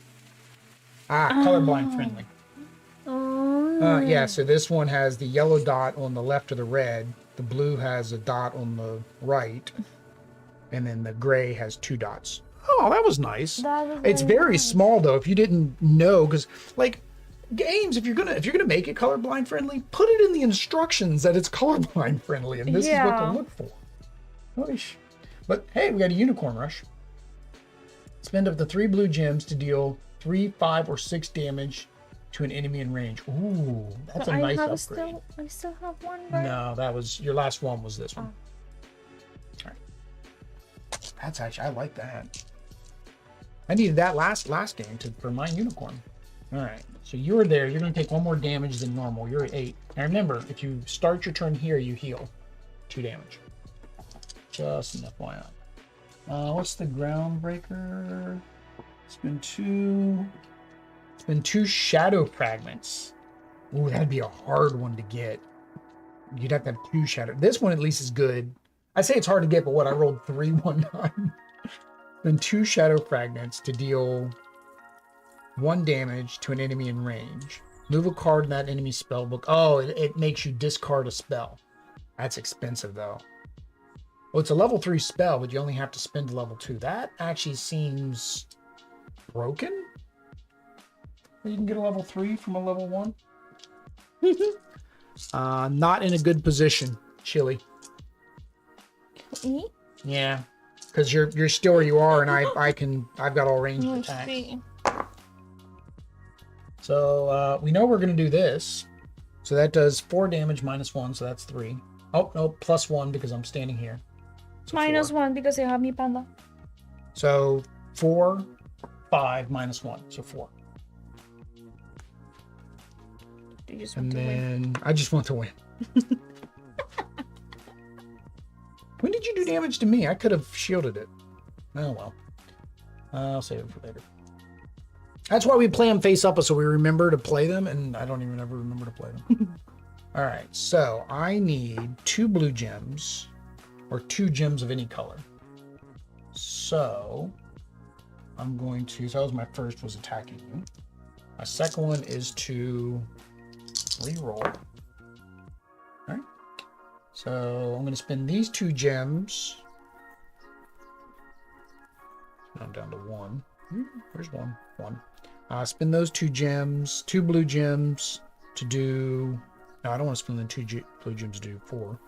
Colorblind friendly. Oh. Yeah. So this one has the yellow dot on the left of the red. The blue has a dot on the right, and then the gray has 2 dots. Oh, that was nice. It's very nice. small though. If you didn't know, because like games, if you're gonna make it colorblind friendly, put it in the instructions that it's colorblind friendly, and this is what to look for. Oish. But hey, we got a unicorn rush. Spend up to 3 blue gems to deal 3, 5, or 6 damage to an enemy in range. Ooh, that's a nice upgrade. I still have 1, right? No, that was your last one. Was this one? All right. That's actually, I like that. I needed that last game for my unicorn. All right, so you're there. You're going to take 1 more damage than normal. You're at 8. And remember, if you start your turn here, you heal 2 damage. Just an FYI. What's the groundbreaker? It's been 2 shadow fragments. Ooh, that'd be a hard one to get. You'd have to have 2 shadow. This one at least is good. I say it's hard to get, but what? I rolled 3 one time. Then 2 shadow fragments to deal 1 damage to an enemy in range. Move a card in that enemy's spell book. Oh, it makes you discard a spell. That's expensive though. Well, it's a level 3 spell, but you only have to spend a level 2. That actually seems broken. You can get a level 3 from a level 1. Not in a good position, Chili. Me? Yeah, because you're still where you are, and I've got all ranged attacks. So we know we're gonna do this. So that does 4 damage minus 1, so that's 3. Oh no, plus 1 because I'm standing here. So Minus 4. 1 because I have me panda. So 4, 5 minus 1, so 4. You just And want to win. then I just want to win. When did you do damage to me? I could have shielded it. Oh well. I'll save it for later. That's why we play them face up, so we remember to play them, and I don't even ever remember to play them. All right, so I need 2 blue gems, or 2 gems of any color. So I'm going to, so that was my first, was attacking you. My second one is to re-roll. All right, so I'm going to spend these 2 gems. I'm down to 1. Where's 1? 1. Spend those 2 gems, 2 blue gems to do. No, I don't want to spend the 2 blue gems to do 4.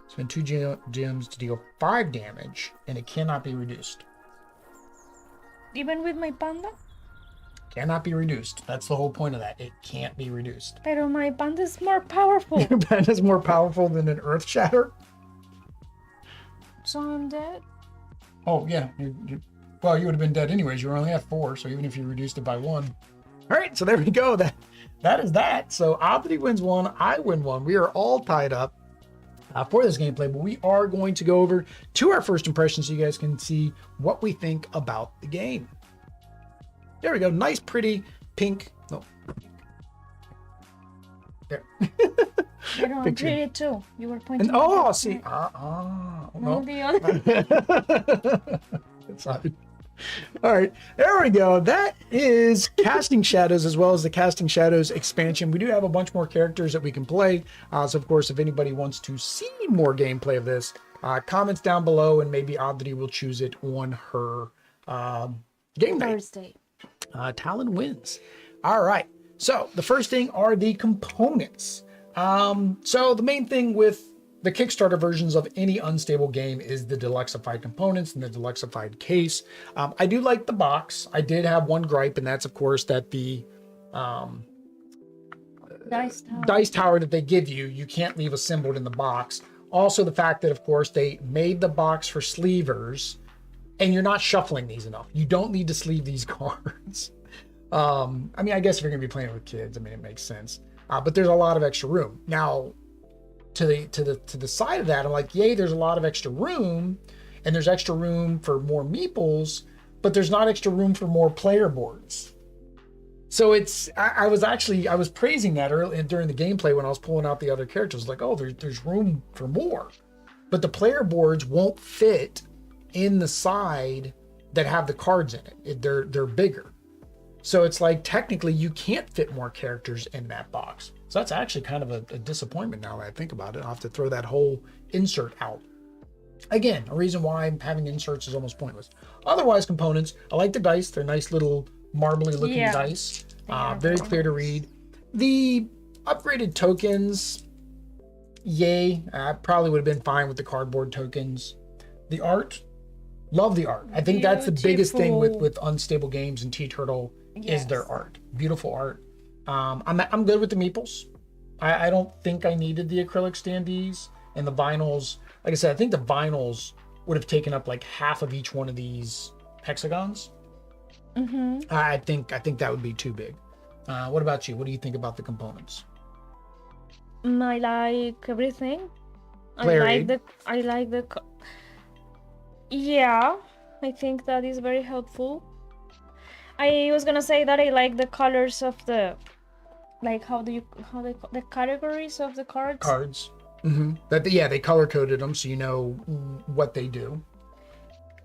Spend 2 gems to deal 5 damage, and it cannot be reduced. Even with my panda? Cannot be reduced. That's the whole point of that. It can't be reduced. Pero my panda is more powerful. Your panda's more powerful than an earth shatter? So I'm dead? Oh, yeah. Well, you would have been dead anyways. You only have 4, so even if you reduced it by 1. All right, so there we go. That is that. So Oddity wins 1. I win 1. We are all tied up for this gameplay, but we are going to go over to our first impressions so you guys can see what we think about the game. There we go. Nice, pretty pink. No. There. You know, I'm pretty too. You were pointing. And oh, see. No. The other. It's fine. All right, there we go. That is Casting Shadows, as well as the Casting Shadows expansion. We do have a bunch more characters that we can play. So, of course, if anybody wants to see more gameplay of this, comments down below, and maybe Oddity will choose it on her game night. Thursday. Talon wins. All right. So the first thing are the components. So the main thing with the Kickstarter versions of any unstable game is the deluxeified components and the deluxeified case. I do like the box. I did have one gripe, and that's, of course, that the dice tower that they give you, you can't leave assembled in the box. Also, the fact that, of course, they made the box for sleevers, and you're not shuffling these enough. You don't need to sleeve these cards. I mean, I guess if you're going to be playing with kids, I mean, it makes sense. But there's a lot of extra room. Now, to the side of that, I'm like, yay, there's a lot of extra room, and there's extra room for more meeples, but there's not extra room for more player boards. So I was praising that early during the gameplay when I was pulling out the other characters. Like, oh, there's room for more, but the player boards won't fit in the side that have the cards in it. They're bigger. So it's like, technically you can't fit more characters in that box. So that's actually kind of a disappointment now that I think about it. I'll have to throw that whole insert out. Again, a reason why having inserts is almost pointless. Otherwise, components, I like the dice. They're nice little marbly looking dice. Very clear to read. The upgraded tokens, yay. I probably would have been fine with the cardboard tokens. The art, love the art. I think that's the biggest thing with unstable games and T-Turtle is their art. Beautiful art. I'm good with the meeples. I don't think I needed the acrylic standees, and the vinyls. Like I said, I think the vinyls would have taken up like half of each one of these hexagons. Mm-hmm. I think that would be too big. What about you? What do you think about the components? I like everything. Clary. Yeah, I think that is very helpful. I was gonna say that I like the colors of the, like the categories of the cards. Mm-hmm. They color coded them so you know what they do.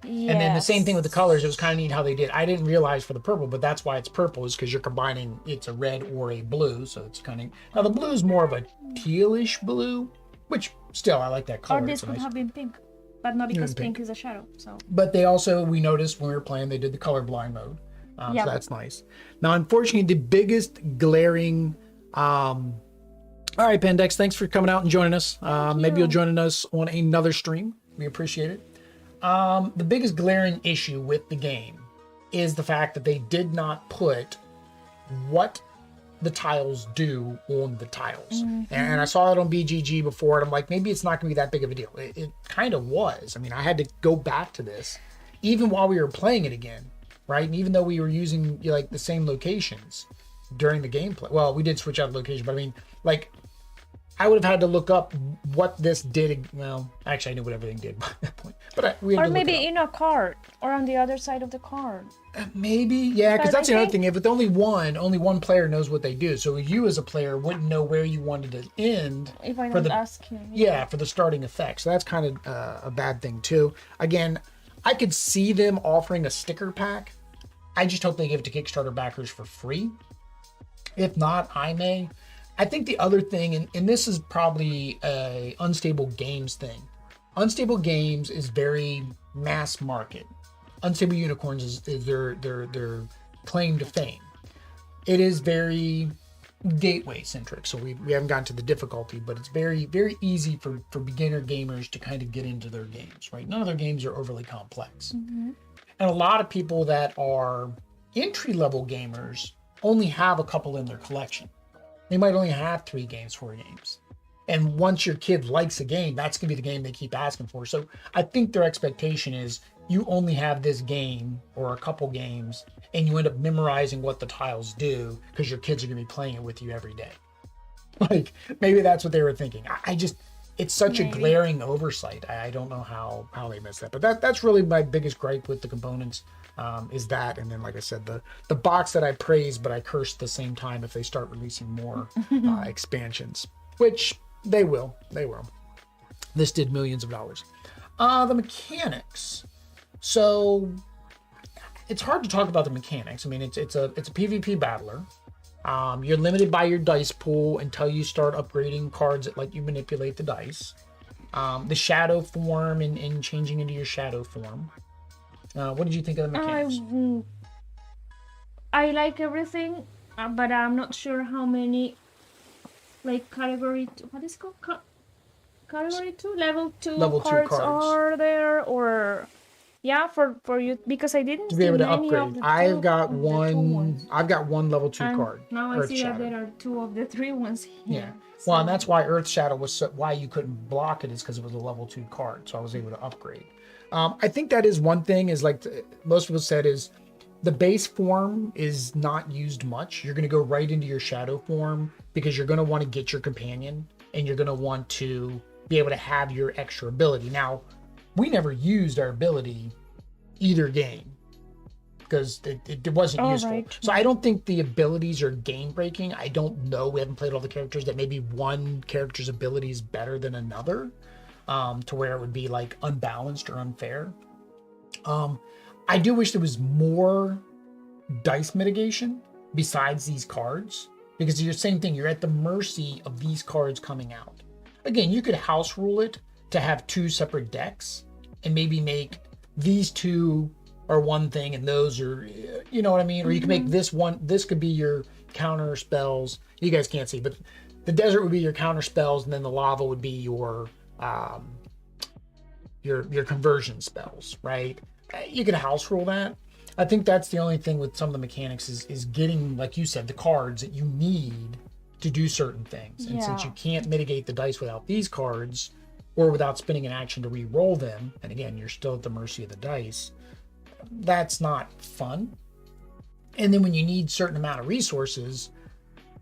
Yes. And then the same thing with the colors. It was kind of neat how they did. I didn't realize for the purple, but that's why it's purple, is because you're combining, it's a red or a blue. So it's kind of, now the blue is more of a tealish blue, which still I like that color. Or this could have been pink, but not because pink is a shadow. So. But they also, we noticed when we were playing, they did the colorblind mode. So that's nice. Now, unfortunately, the biggest glaring. All right, Pandex, thanks for coming out and joining us. Maybe you'll join us on another stream. We appreciate it. The biggest glaring issue with the game is the fact that they did not put what the tiles do on the tiles. Mm-hmm. And I saw it on BGG before, and I'm like, maybe it's not going to be that big of a deal. It kind of was. I mean, I had to go back to this, even while we were playing it again. Right, and even though we were using like the same locations during the gameplay, well, we did switch out the location, but I mean, like, I would have had to look up what this did. Well, actually, I knew what everything did by that point. But we had Or to look maybe it up. in a card or on the other side of the card. Maybe, yeah, because But that's I the other think- thing. If it's only one player knows what they do. So you as a player wouldn't know where you wanted to end If I for don't the ask him. yeah, for the starting effect. So that's kind of a bad thing too. Again, I could see them offering a sticker pack. I just hope they give it to Kickstarter backers for free. If not, I may. I think the other thing, and this is probably a Unstable Games thing. Unstable Games is very mass market. Unstable Unicorns is their claim to fame. It is very gateway centric, so we haven't gotten to the difficulty, but it's very, very easy for beginner gamers to kind of get into their games, right? None of their games are overly complex. Mm-hmm. And a lot of people that are entry-level gamers only have a couple in their collection. They might only have 3 games, 4 games. And once your kid likes a game, that's going to be the game they keep asking for. So I think their expectation is you only have this game or a couple games and you end up memorizing what the tiles do because your kids are going to be playing it with you every day. Like, maybe that's what they were thinking. I just, it's such a glaring oversight. I don't know how they missed that. But that's really my biggest gripe with the components is that. And then, like I said, the box that I praise, but I curse at the same time if they start releasing more expansions, which they will. They will. This did millions of dollars. The mechanics. So it's hard to talk about the mechanics. I mean, it's a PvP battler. You're limited by your dice pool until you start upgrading cards that let you manipulate the dice. The shadow form and changing into your shadow form. What did you think of the mechanics? I like everything, but I'm not sure how many, like category 2, what is it called? Category 2, level 2 Level 2 cards cards. are there, or yeah, for you, because I didn't To see be able to many of upgrade. the I've two- got of the two ones. I've got one level 2 And card. now I Earth see Shadow. that there are 2 of the 3 ones here. Yeah. So- Well, and that's why Earth Shadow was why you couldn't block it is because it was a level 2 card. So I was able to upgrade. I think that is one thing is like most people said is the base form is not used much. You're going to go right into your shadow form because you're going to want to get your companion and you're going to want to be able to have your extra ability. Now, we never used our ability either game because it wasn't useful. Right. So I don't think the abilities are game breaking. I don't know. We haven't played all the characters that maybe one character's ability is better than another to where it would be like unbalanced or unfair. I do wish there was more dice mitigation besides these cards because you're same thing. You're at the mercy of these cards coming out. Again, you could house rule it to have 2 separate decks and maybe make these 2 are one thing and those are, you know what I mean? Or you can make this one, this could be your counter spells. You guys can't see, but the desert would be your counter spells and then the lava would be your conversion spells, right? You could house rule that. I think that's the only thing with some of the mechanics is getting, like you said, the cards that you need to do certain things. And since you can't mitigate the dice without these cards or without spending an action to re-roll them, and again, you're still at the mercy of the dice, that's not fun. And then when you need certain amount of resources,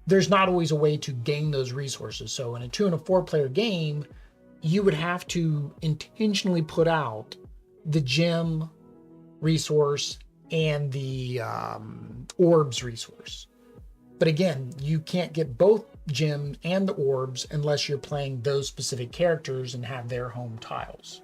there's not always a way to gain those resources. So in a 2 and a 4 player game, you would have to intentionally put out the gem resource and the orbs resource. But again, you can't get both gem and the orbs unless you're playing those specific characters and have their home tiles.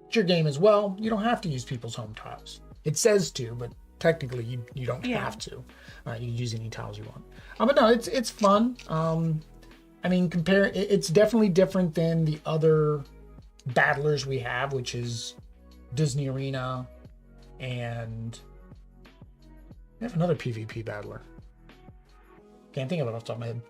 It's your game as well. You don't have to use people's home tiles. It says to, but technically you don't have to. You can use any tiles you want. But no, it's fun. I mean, it's definitely different than the other battlers we have, which is Disney Arena, and we have another PvP battler. Can't think of it off the top of my head.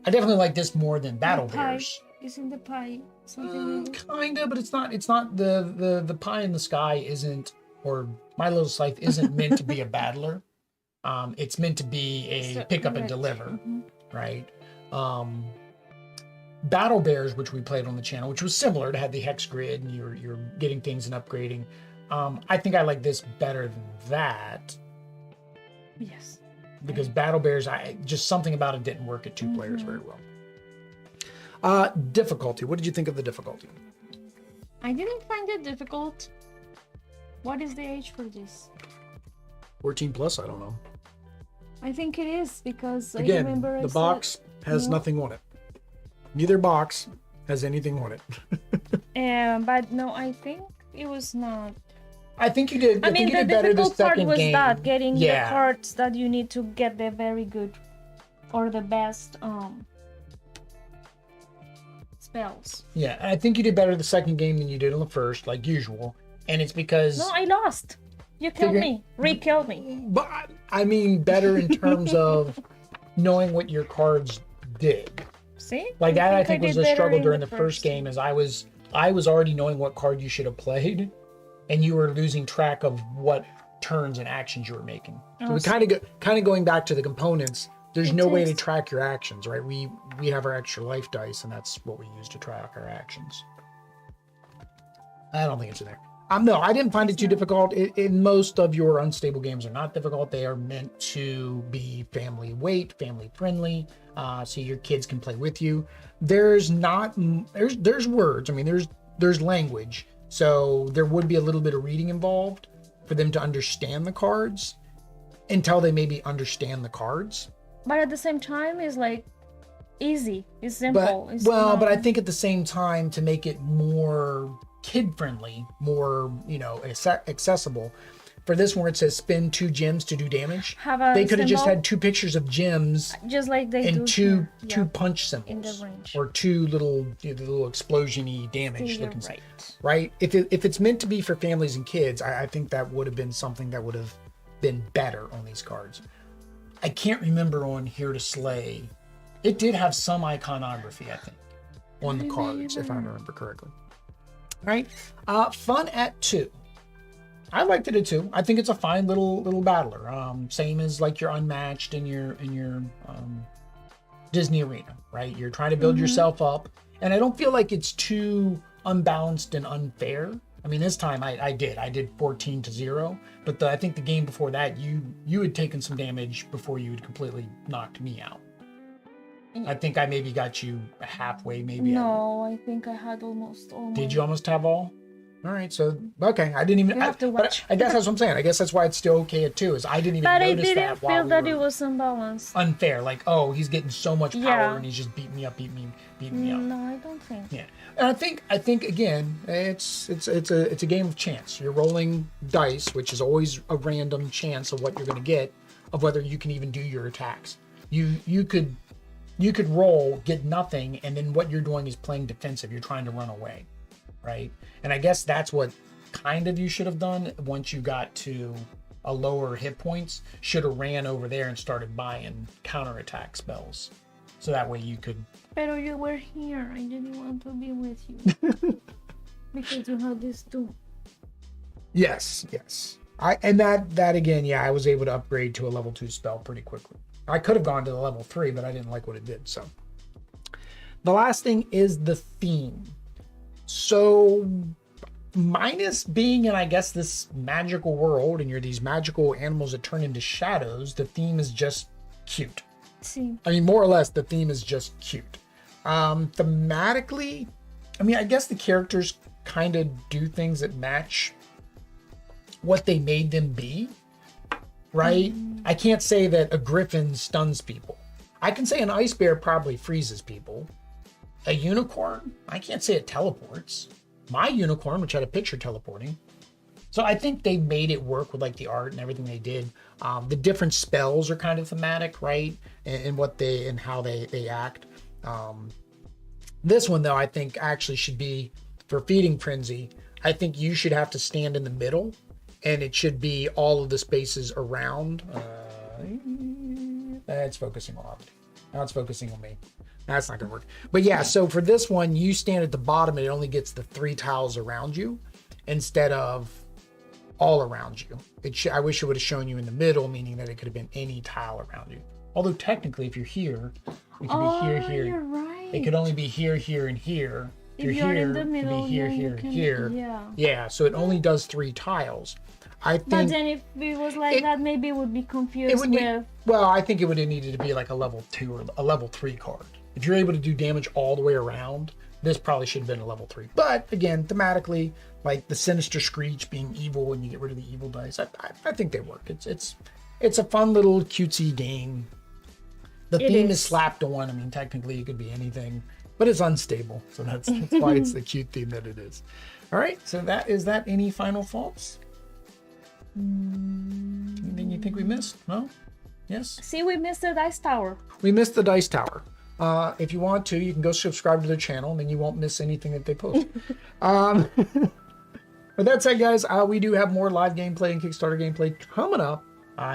I definitely like this more than Battle Bears. Isn't the pie something? Kinda, but it's not. It's not the pie in the sky isn't, or My Little Scythe isn't meant to be a battler. It's meant to be a pick up and deliver, right? Battle Bears, which we played on the channel, which was similar to have the hex grid and you're getting things and upgrading. I think I like this better than that. Yes. Because Battle Bears, just something about it didn't work at 2 players very well. Difficulty. What did you think of the difficulty? I didn't find it difficult. What is the age for this? 14 plus, I don't know. I think it is because I Again, remember the box has nothing on it. Neither box has anything on it. But no, I think it was not. I think you did. I mean, think the you did better difficult part second was game. that getting the Yeah. cards that you need to get the very good or the best spells. Yeah, I think you did better the second game than you did on the first, like usual. And it's because. No, I lost. You killed Figure- me. Re-killed me. But I mean, better in terms of knowing what your cards did. See? Like that, I think was did the better struggle in during the first game. Is I was already knowing what card you should have played, and you were losing track of what turns and actions you were making. So we kind of going back to the components. There's no way to track your actions, right? We have our extra life dice, and that's what we use to track our actions. I don't think it's in there. No, I didn't find it too difficult. In most of your unstable games are not difficult. They are meant to be family weight, family friendly, so your kids can play with you. There's words. I mean, there's language, so there would be a little bit of reading involved for them to understand the cards until they maybe understand the cards. But at the same time, it's like easy. It's simple. But I think at the same time, to make it more kid friendly, more accessible. For this one, it says spend 2 gems to do damage. They could have just had 2 pictures of gems, just like they and do two punch symbols in the range, or 2 little explosion-y damage looking, right? Right. If it's meant to be for families and kids, I think that would have been something that would have been better on these cards. I can't remember on Here to Slay. It did have some iconography, I think, on the cards, if I remember correctly. All right. Fun at 2. I liked it at 2. I think it's a fine little battler. Same as like your Unmatched in your Disney Arena, right? You're trying to build yourself up, and I don't feel like it's too unbalanced and unfair. I mean, this time I did 14-0, but I think the game before that you had taken some damage before you had completely knocked me out. I think I maybe got you halfway, maybe. No, I think I had almost. Did you almost have all? All right, so okay, I didn't even. You have to watch. I guess that's what I'm saying. I guess that's why it's still okay at 2. Is I didn't even but notice I that. didn't feel that it was unbalanced. Unfair, like he's getting so much power and he's just beating me up. No, I don't think. Yeah, and I think again, it's a game of chance. You're rolling dice, which is always a random chance of what you're going to get, of whether you can even do your attacks. You could roll, get nothing, and then what you're doing is playing defensive. You're trying to run away, right? And I guess that's what kind of you should have done once you got to a lower hit points. Should have ran over there and started buying counterattack spells. So that way you could... Pero you were here. I didn't want to be with you. Because you had this too. Yes. And that again, yeah, I was able to upgrade to a level 2 spell pretty quickly. I could have gone to the level 3, but I didn't like what it did. So the last thing is the theme. So minus being in, I guess, this magical world and you're these magical animals that turn into shadows, the theme is just cute. See. I mean, more or less, the theme is just cute. Thematically, I mean, I guess the characters kind of do things that match what they made them be. Right? I can't say that a griffin stuns people. I can say an ice bear probably freezes people. A unicorn, I can't say it teleports. My unicorn, which had a picture teleporting. So I think they made it work with like the art and everything they did. The different spells are kind of thematic, right? And how they act. This one though, I think actually should be for Feeding Frenzy. I think you should have to stand in the middle. And it should be all of the spaces around. It's focusing on Opti. Now it's focusing on me. That's not going to work. But yeah, so for this one, you stand at the bottom and it only gets the 3 tiles around you instead of all around you. I wish it would have shown you in the middle, meaning that it could have been any tile around you. Although technically, if you're here, it could be here. You're right. It could only be here, and here. If you're here, in the middle, it could be here. Yeah, so it only does 3 tiles. I think, but then if it was like that, maybe it would be confused with... Well, I think it would have needed to be like a level 2 or a level 3 card. If you're able to do damage all the way around, this probably should have been a level 3. But again, thematically, like the Sinister Screech being evil and you get rid of the evil dice, I think they work. It's a fun little cutesy game. The theme is slapped on. I mean, technically it could be anything, but it's unstable. So that's why it's the cute theme that it is. All right, so is that any final thoughts? Anything you think we missed? No? Yes? See, we missed the dice tower. We missed the dice tower. If you want to, you can go subscribe to their channel, and then you won't miss anything that they post. With that said, guys, we do have more live gameplay and Kickstarter gameplay coming up,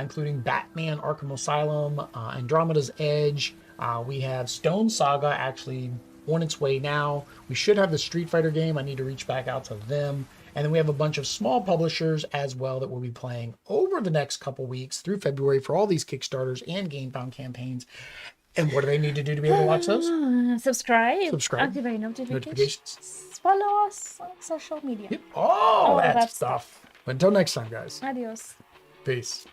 including Batman Arkham Asylum, Andromeda's Edge. We have Stone Saga actually on its way now. We should have the Street Fighter game. I need to reach back out to them. And then we have a bunch of small publishers as well that we'll be playing over the next couple weeks through February for all these Kickstarters and GameFound campaigns. And what do they need to do to be able to watch those? Subscribe. Activate notifications. Follow us on social media. Yep. All that stuff. Until next time, guys. Adios. Peace.